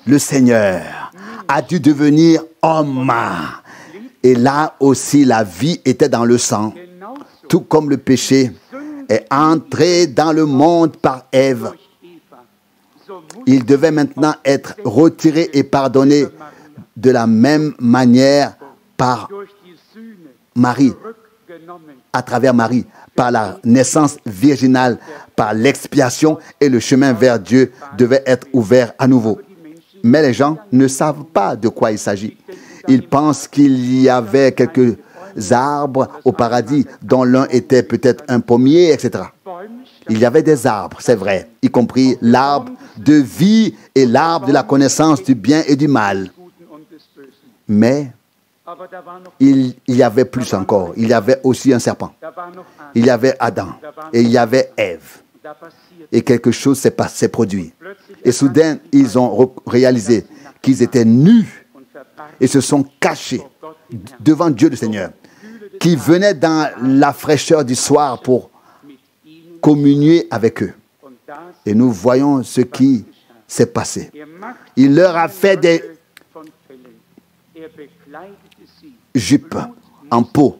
le Seigneur a dû devenir homme. Et là aussi, la vie était dans le sang, tout comme le péché est entré dans le monde par Ève. Il devait maintenant être retiré et pardonné de la même manière par Marie, à travers Marie, par la naissance virginale, par l'expiation, et le chemin vers Dieu devait être ouvert à nouveau. Mais les gens ne savent pas de quoi il s'agit. Ils pensent qu'il y avait quelques arbres au paradis, dont l'un était peut-être un pommier, etc. Il y avait des arbres, c'est vrai, y compris l'arbre de vie et l'arbre de la connaissance du bien et du mal. Mais il y avait plus encore. Il y avait aussi un serpent. Il y avait Adam et il y avait Ève. Et quelque chose s'est produit. Et soudain, ils ont réalisé qu'ils étaient nus et se sont cachés devant Dieu le Seigneur, qui venait dans la fraîcheur du soir pour communier avec eux. Et nous voyons ce qui s'est passé. Il leur a fait des jupes en peau.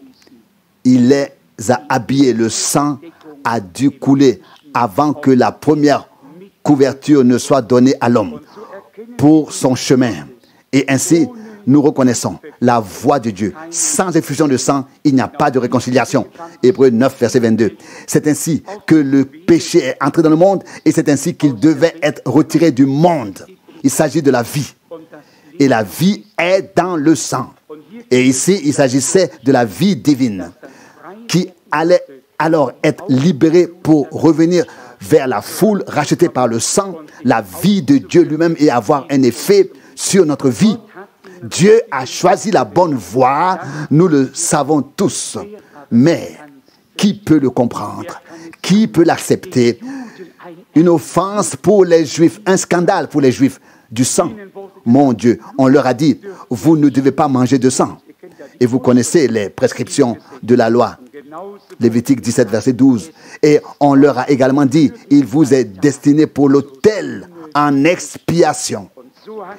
Il les a habillés. Le sang a dû couler avant que la première couverture ne soit donnée à l'homme pour son chemin. Et ainsi, nous reconnaissons la voix de Dieu. Sans effusion de sang, il n'y a pas de réconciliation. Hébreux 9, verset 22. C'est ainsi que le péché est entré dans le monde et c'est ainsi qu'il devait être retiré du monde. Il s'agit de la vie. Et la vie est dans le sang. Et ici, il s'agissait de la vie divine qui allait alors être libérée pour revenir vers la foule rachetée par le sang, la vie de Dieu lui-même et avoir un effet sur notre vie. Dieu a choisi la bonne voie, nous le savons tous. Mais qui peut le comprendre? Qui peut l'accepter? Une offense pour les Juifs, un scandale pour les Juifs, du sang. Mon Dieu, on leur a dit, vous ne devez pas manger de sang. Et vous connaissez les prescriptions de la loi. Lévitique 17, verset 12. Et on leur a également dit, il vous est destiné pour l'autel en expiation.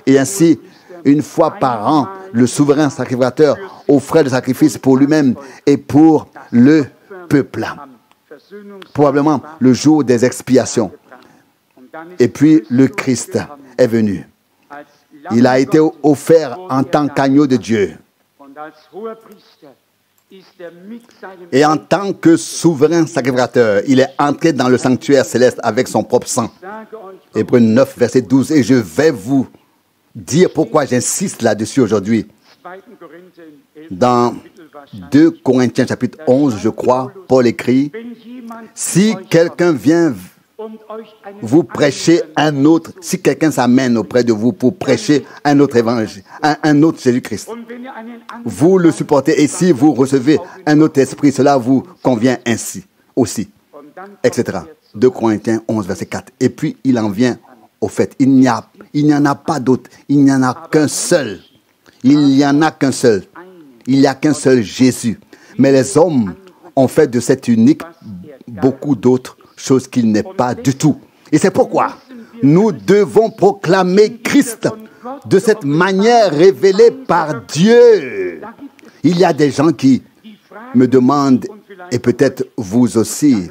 Et ainsi, une fois par an, le souverain sacrificateur offrait le sacrifice pour lui-même et pour le peuple. Probablement le jour des expiations. Et puis le Christ est venu. Il a été offert en tant qu'agneau de Dieu. Et en tant que souverain sacrificateur, il est entré dans le sanctuaire céleste avec son propre sang. Hébreux 9, verset 12. Et je vais vous dire pourquoi j'insiste là-dessus aujourd'hui. Dans 2 Corinthiens chapitre 11, je crois, Paul écrit, « Si quelqu'un vient vous prêcher un autre, si quelqu'un s'amène auprès de vous pour prêcher un autre évangile, un autre Jésus-Christ, vous le supportez et si vous recevez un autre esprit, cela vous convient ainsi aussi, etc. 2 Corinthiens 11, verset 4. Et puis il en vient au fait, il n'y en a pas d'autre, il n'y en a qu'un seul. Il n'y en a qu'un seul. Il n'y a qu'un seul Jésus. Mais les hommes ont fait de cet unique beaucoup d'autres choses qu'il n'est pas du tout. Et c'est pourquoi nous devons proclamer Christ de cette manière révélée par Dieu. Il y a des gens qui me demandent, et peut-être vous aussi,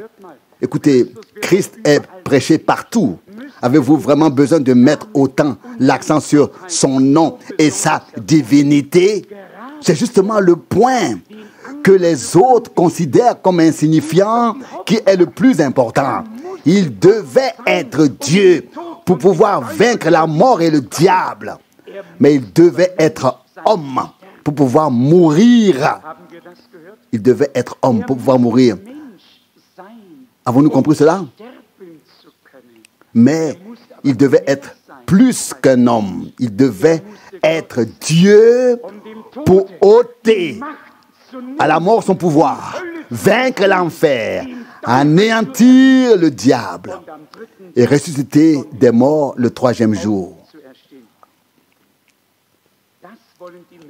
écoutez, Christ est prêché partout. Avez-vous vraiment besoin de mettre autant l'accent sur son nom et sa divinité? C'est justement le point que les autres considèrent comme insignifiant qui est le plus important. Il devait être Dieu pour pouvoir vaincre la mort et le diable. Mais il devait être homme pour pouvoir mourir. Il devait être homme pour pouvoir mourir. Avons-nous compris cela? Mais il devait être plus qu'un homme. Il devait être Dieu pour ôter à la mort son pouvoir, vaincre l'enfer, anéantir le diable et ressusciter des morts le 3e jour.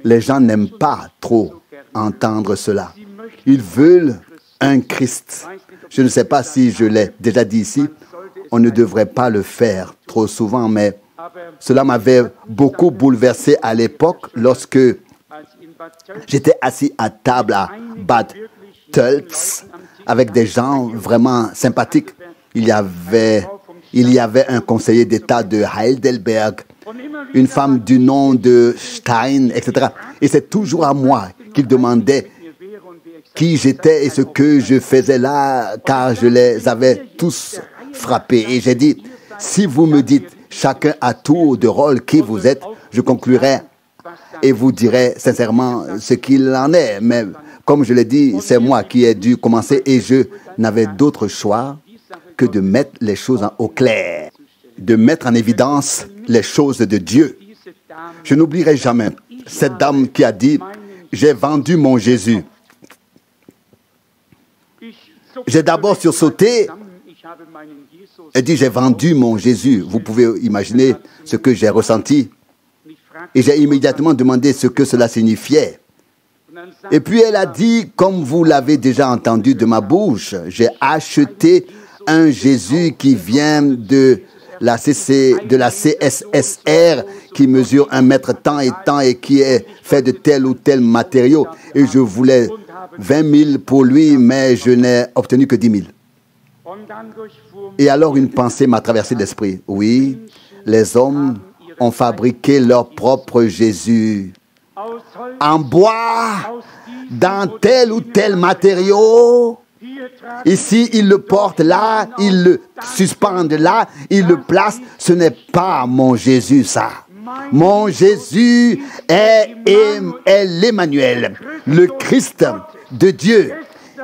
Les gens n'aiment pas trop entendre cela. Ils veulent un Christ. Je ne sais pas si je l'ai déjà dit ici. On ne devrait pas le faire trop souvent, mais cela m'avait beaucoup bouleversé à l'époque lorsque j'étais assis à table à Bad Tölz avec des gens vraiment sympathiques. Il y avait un conseiller d'État de Heidelberg, une femme du nom de Stein, etc. Et c'est toujours à moi qu'ils demandaient qui j'étais et ce que je faisais là, car je les avais tous frappés. Et j'ai dit, si vous me dites chacun à tour de rôle qui vous êtes, je conclurai et vous dirai sincèrement ce qu'il en est. Mais comme je l'ai dit, c'est moi qui ai dû commencer et je n'avais d'autre choix que de mettre les choses au clair, de mettre en évidence les choses de Dieu. Je n'oublierai jamais cette dame qui a dit, j'ai vendu mon Jésus. J'ai d'abord sursauté et dit, j'ai vendu mon Jésus. Vous pouvez imaginer ce que j'ai ressenti. Et j'ai immédiatement demandé ce que cela signifiait. Et puis elle a dit, comme vous l'avez déjà entendu de ma bouche, j'ai acheté un Jésus qui vient de la CSSR, qui mesure 1 mètre tant et qui est fait de tel ou tel matériau. Et je voulais 20 000 pour lui, mais je n'ai obtenu que 10 000. Et alors une pensée m'a traversé l'esprit. Oui, les hommes ont fabriqué leur propre Jésus en bois, dans tel ou tel matériau. Ici, ils le portent là, ils le suspendent là, ils le placent. Ce n'est pas mon Jésus, ça. Mon Jésus est l'Emmanuel, le Christ de Dieu.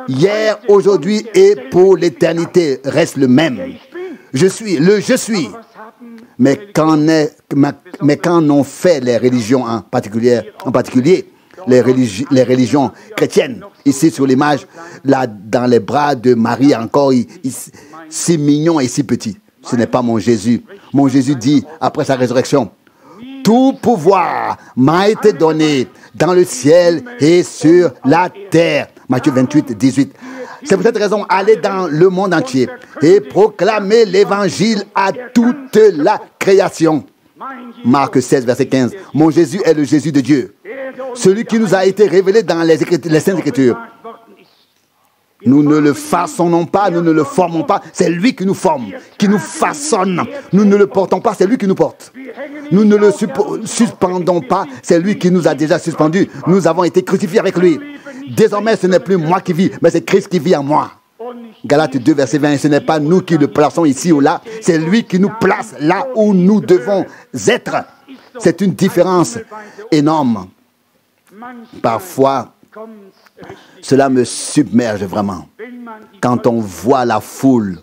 Hier, aujourd'hui et pour l'éternité reste le même. Je suis. Mais qu'en ont fait les religions en particulier les religions chrétiennes? Ici sur l'image, là dans les bras de Marie encore, si mignon et si petit. Ce n'est pas mon Jésus. Mon Jésus dit, après sa résurrection, tout pouvoir m'a été donné dans le ciel et sur la terre. Matthieu 28, 18. C'est pour cette raison, allez dans le monde entier et proclamez l'évangile à toute la création. Marc 16, verset 15. Mon Jésus est le Jésus de Dieu. Celui qui nous a été révélé dans les Saintes Écritures. Nous ne le façonnons pas, nous ne le formons pas. C'est lui qui nous forme, qui nous façonne. Nous ne le portons pas, c'est lui qui nous porte. Nous ne le suspendons pas, c'est lui qui nous a déjà suspendus. Nous avons été crucifiés avec lui. Désormais, ce n'est plus moi qui vis, mais c'est Christ qui vit en moi. Galates 2, verset 20. Ce n'est pas nous qui le plaçons ici ou là, c'est lui qui nous place là où nous devons être. C'est une différence énorme. Parfois, cela me submerge vraiment. Quand on voit la foule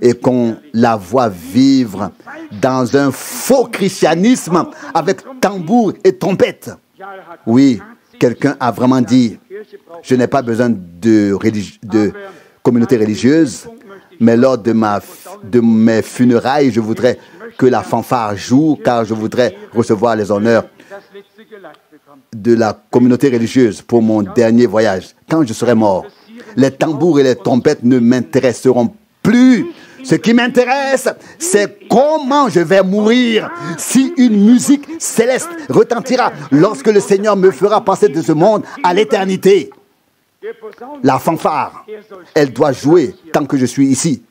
et qu'on la voit vivre dans un faux christianisme avec tambour et trompette. Oui, quelqu'un a vraiment dit, je n'ai pas besoin de communauté religieuse, mais lors de mes funérailles, je voudrais que la fanfare joue, car je voudrais recevoir les honneurs de la communauté religieuse pour mon dernier voyage. Quand je serai mort, les tambours et les trompettes ne m'intéresseront plus. Ce qui m'intéresse, c'est comment je vais mourir si une musique céleste retentira lorsque le Seigneur me fera passer de ce monde à l'éternité. La fanfare, elle doit jouer tant que je suis ici,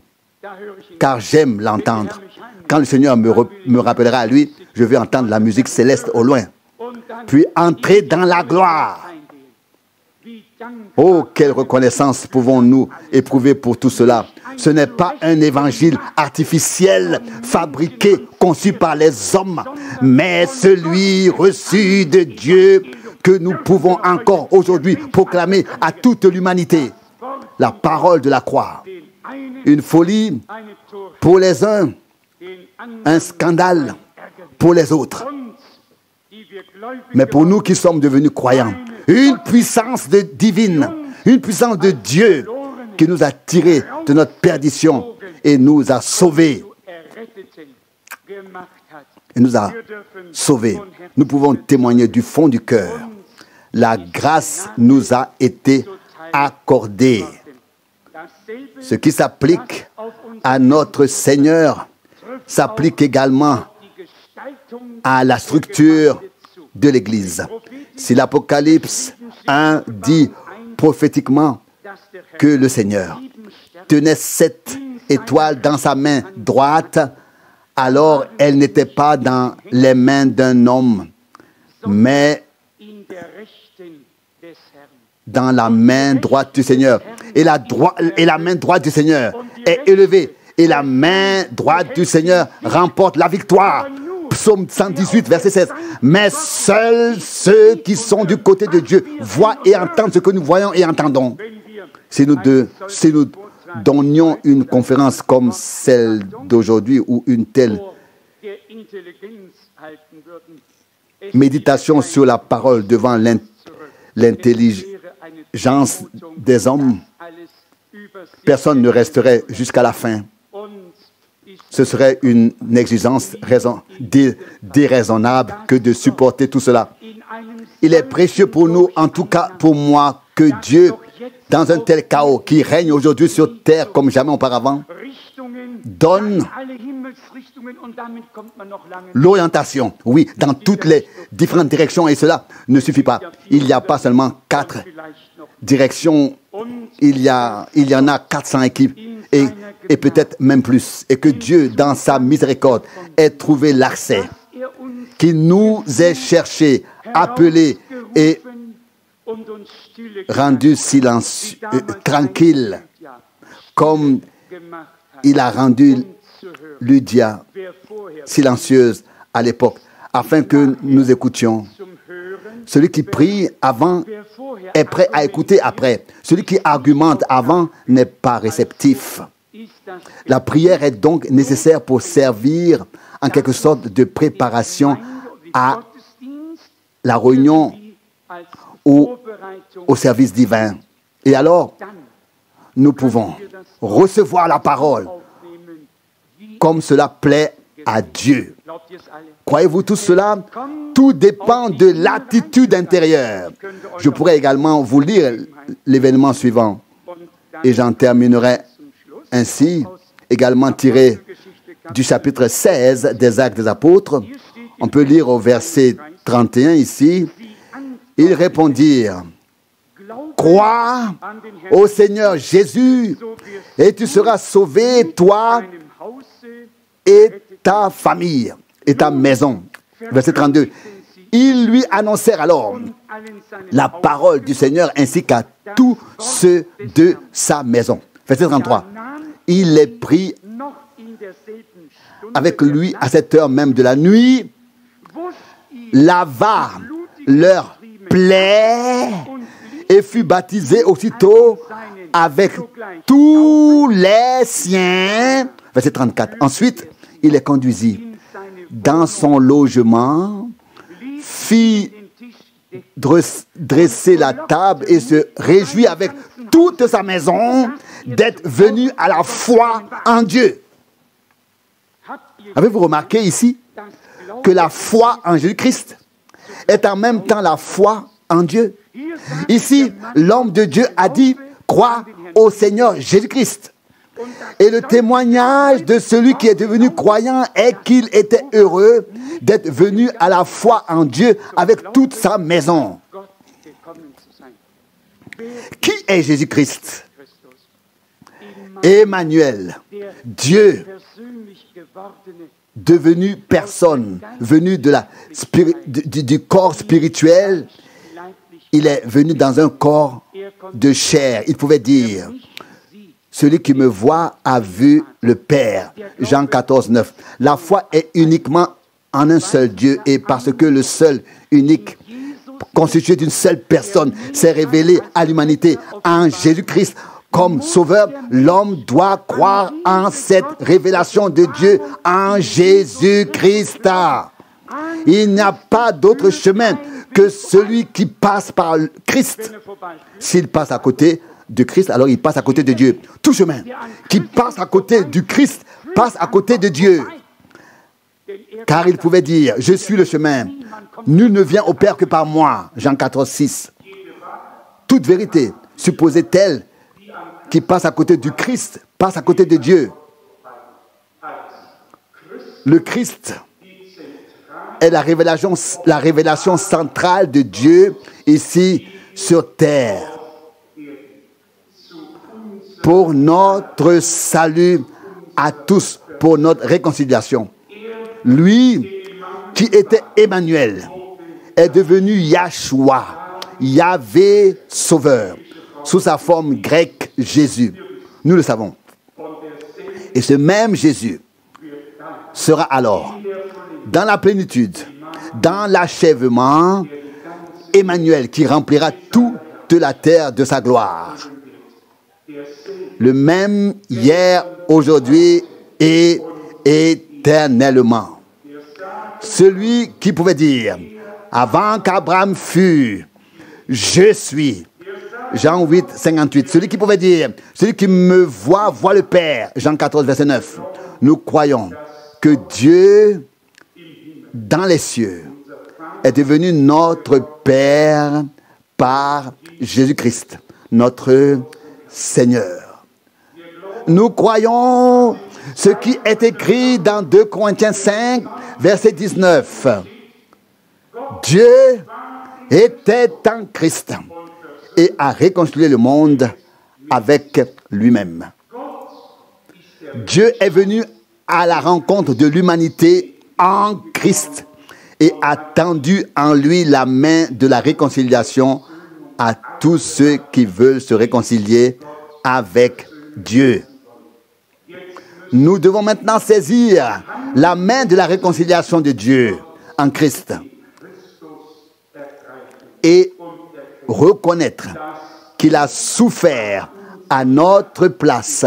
car j'aime l'entendre. Quand le Seigneur me rappellera à lui, je vais entendre la musique céleste au loin, puis entrer dans la gloire. Oh, quelle reconnaissance pouvons-nous éprouver pour tout cela. Ce n'est pas un évangile artificiel, fabriqué, conçu par les hommes, mais celui reçu de Dieu que nous pouvons encore aujourd'hui proclamer à toute l'humanité. La parole de la croix. Une folie pour les uns, un scandale pour les autres. Mais pour nous qui sommes devenus croyants, une puissance divine, une puissance de Dieu qui nous a tirés de notre perdition et nous a sauvés. et nous a sauvés. Nous pouvons témoigner du fond du cœur. La grâce nous a été accordée. Ce qui s'applique à notre Seigneur s'applique également à la structure de l'Église. Si l'Apocalypse 1 dit prophétiquement que le Seigneur tenait 7 étoiles dans sa main droite, alors elle n'était pas dans les mains d'un homme, mais dans la main droite du Seigneur. Et la main droite du Seigneur est élevée. Et la main droite du Seigneur remporte la victoire. Psaume 118, verset 16. Mais seuls ceux qui sont du côté de Dieu voient et entendent ce que nous voyons et entendons. Si nous donnions une conférence comme celle d'aujourd'hui ou une telle méditation sur la parole devant l'intelligence des hommes, personne ne resterait jusqu'à la fin. Ce serait une exigence déraisonnable que de supporter tout cela. Il est précieux pour nous, en tout cas pour moi, que Dieu, dans un tel chaos qui règne aujourd'hui sur terre comme jamais auparavant, donne l'orientation, oui, dans toutes les différentes directions, et cela ne suffit pas. Il n'y a pas seulement 4 directions, il y en a 400 équipes, et peut-être même plus, et que Dieu, dans sa miséricorde, ait trouvé l'accès, qu'il nous ait cherché, appelé et rendu silencieux, tranquille, comme il a rendu Lydia silencieuse à l'époque, afin que nous écoutions. Celui qui prie avant est prêt à écouter après. Celui qui argumente avant n'est pas réceptif. La prière est donc nécessaire pour servir en quelque sorte de préparation à la réunion ou au service divin. Et alors, nous pouvons recevoir la parole comme cela plaît à Dieu. Croyez-vous tout cela? Tout dépend de l'attitude intérieure. Je pourrais également vous lire l'événement suivant et j'en terminerai ainsi, également tiré du chapitre 16 des Actes des Apôtres. On peut lire au verset 31 ici. Ils répondirent: crois au Seigneur Jésus et tu seras sauvé, toi et ta famille et ta maison. Verset 32. Ils lui annoncèrent alors la parole du Seigneur ainsi qu'à tous ceux de sa maison. Verset 33. Il les prit avec lui à cette heure même de la nuit, lava leurs plaies et fut baptisé aussitôt avec tous les siens. Verset 34. Ensuite, il les conduisit dans son logement, fit dresser la table et se réjouit avec toute sa maison d'être venu à la foi en Dieu. Avez-vous remarqué ici que la foi en Jésus-Christ est en même temps la foi en Dieu? Ici, l'homme de Dieu a dit: crois au Seigneur Jésus-Christ. Et le témoignage de celui qui est devenu croyant est qu'il était heureux d'être venu à la foi en Dieu avec toute sa maison. Qui est Jésus-Christ? Emmanuel, Dieu devenu personne, venu du corps spirituel. Il est venu dans un corps de chair. Il pouvait dire: celui qui me voit a vu le Père. Jean 14, 9. La foi est uniquement en un seul Dieu, et parce que le seul, unique, constitué d'une seule personne, s'est révélé à l'humanité en Jésus-Christ comme sauveur, l'homme doit croire en cette révélation de Dieu en Jésus-Christ. Il n'y a pas d'autre chemin que celui qui passe par Christ. S'il passe à côté de Christ, alors il passe à côté de Dieu. Tout chemin qui passe à côté du Christ passe à côté de Dieu. Car il pouvait dire, je suis le chemin. Nul ne vient au Père que par moi. Jean 14, 6. Toute vérité, supposait-elle, qui passe à côté du Christ, passe à côté de Dieu. Le Christ est la révélation centrale de Dieu ici sur terre. Pour notre salut à tous, pour notre réconciliation. Lui qui était Emmanuel est devenu Yahshua, Yahvé Sauveur, sous sa forme grecque Jésus. Nous le savons. Et ce même Jésus sera alors, dans la plénitude, dans l'achèvement, Emmanuel qui remplira toute la terre de sa gloire. Le même hier, aujourd'hui et éternellement. Celui qui pouvait dire, avant qu'Abraham fût, je suis. Jean 8, 58. Celui qui pouvait dire, celui qui me voit, voit le Père. Jean 14, verset 9. Nous croyons que Dieu, dans les cieux, est devenu notre Père par Jésus-Christ, notre Seigneur. Nous croyons ce qui est écrit dans 2 Corinthiens 5, verset 19. Dieu était en Christ et a réconcilié le monde avec lui-même. Dieu est venu à la rencontre de l'humanité en Christ et a tendu en lui la main de la réconciliation à tous ceux qui veulent se réconcilier avec Dieu. Nous devons maintenant saisir la main de la réconciliation de Dieu en Christ et reconnaître qu'il a souffert à notre place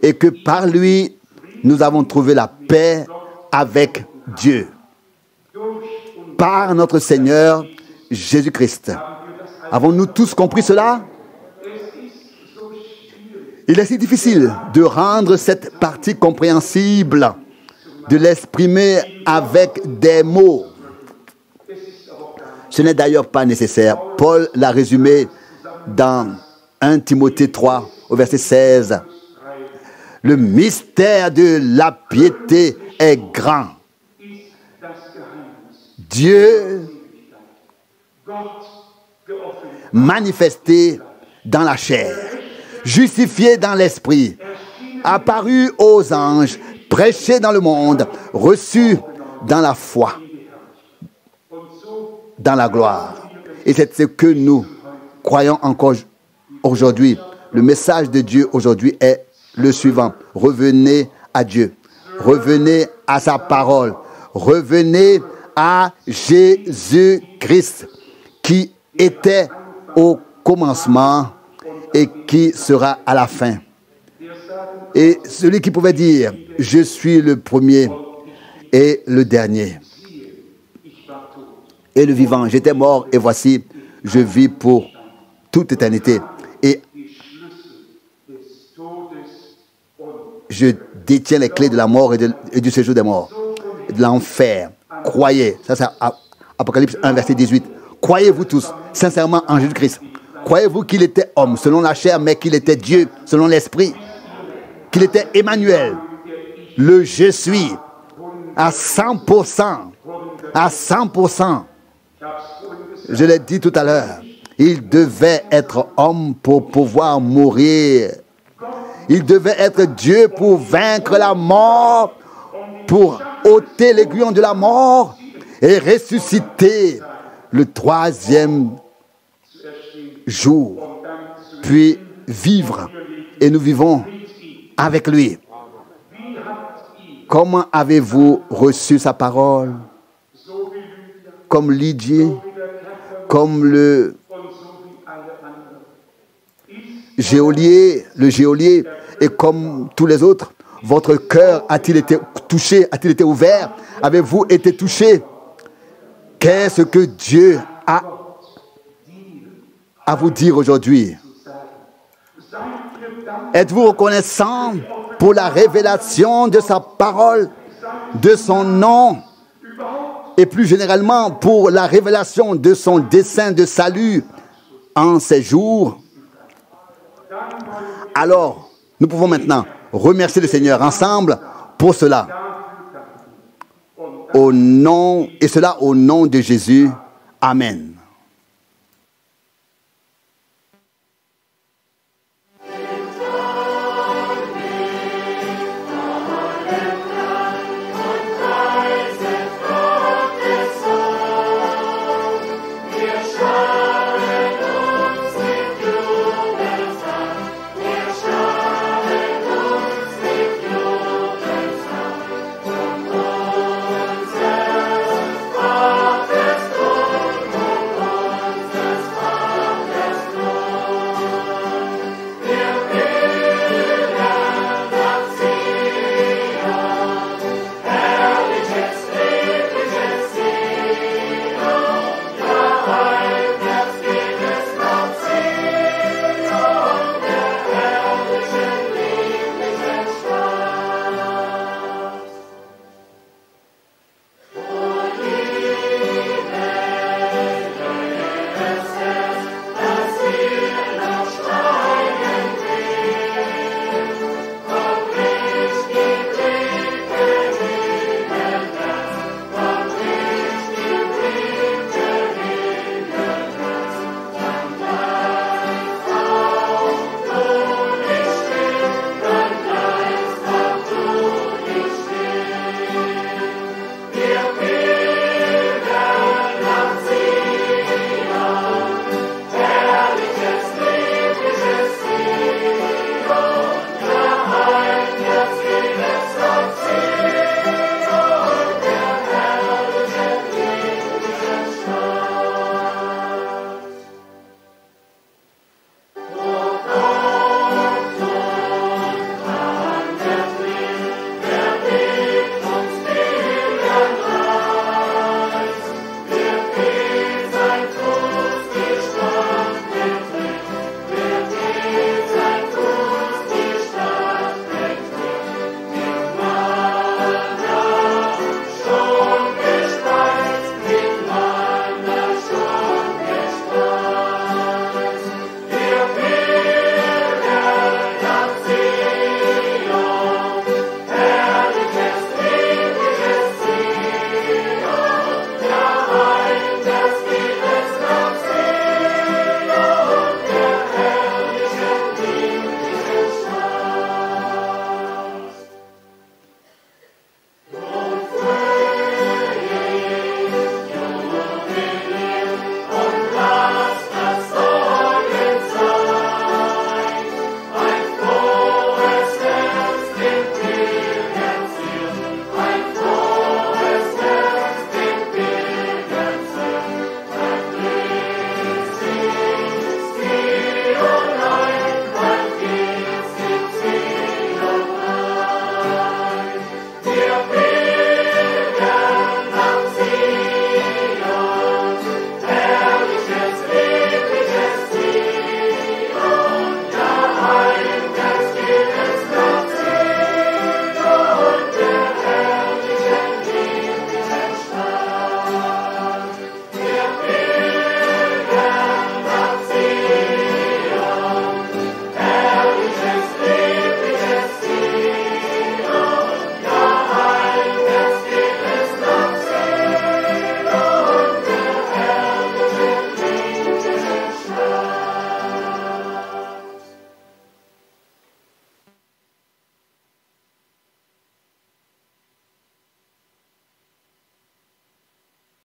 et que par lui, nous avons trouvé la paix avec Dieu. Par notre Seigneur Jésus-Christ. Avons-nous tous compris cela? Il est si difficile de rendre cette partie compréhensible, de l'exprimer avec des mots. Ce n'est d'ailleurs pas nécessaire. Paul l'a résumé dans 1 Timothée 3, au verset 16. Le mystère de la piété est grand. Dieu manifesté dans la chair, justifié dans l'esprit, apparu aux anges, prêché dans le monde, reçu dans la foi, dans la gloire. Et c'est ce que nous croyons encore aujourd'hui. Le message de Dieu aujourd'hui est le suivant. Revenez à Dieu. Revenez à sa parole. Revenez à Jésus-Christ qui était au commencement et qui sera à la fin. Et celui qui pouvait dire, je suis le premier et le dernier. Et le vivant, j'étais mort et voici, je vis pour toute éternité. Et je détiens les clés de la mort et du séjour des morts, et de l'enfer. Croyez, ça c'est Apocalypse 1, verset 18. Croyez-vous tous sincèrement en Jésus-Christ? Croyez-vous qu'il était homme selon la chair, mais qu'il était Dieu selon l'esprit? Qu'il était Emmanuel, le je suis, à 100%, à 100%. Je l'ai dit tout à l'heure, il devait être homme pour pouvoir mourir. Il devait être Dieu pour vaincre la mort, pour ôter l'aiguillon de la mort et ressusciter le troisième jour, puis vivre. Et nous vivons avec lui. Comment avez-vous reçu sa parole? Comme Lydie, comme le geôlier, et comme tous les autres, votre cœur a-t-il été touché, a-t-il été ouvert? Avez-vous été touché? Qu'est-ce que Dieu a à vous dire aujourd'hui? Êtes-vous reconnaissant pour la révélation de sa parole de son nom et plus généralement pour la révélation de son dessein de salut en ces jours, alors nous pouvons maintenant remercier le Seigneur ensemble pour cela. Au nom, et cela au nom de Jésus. Amen.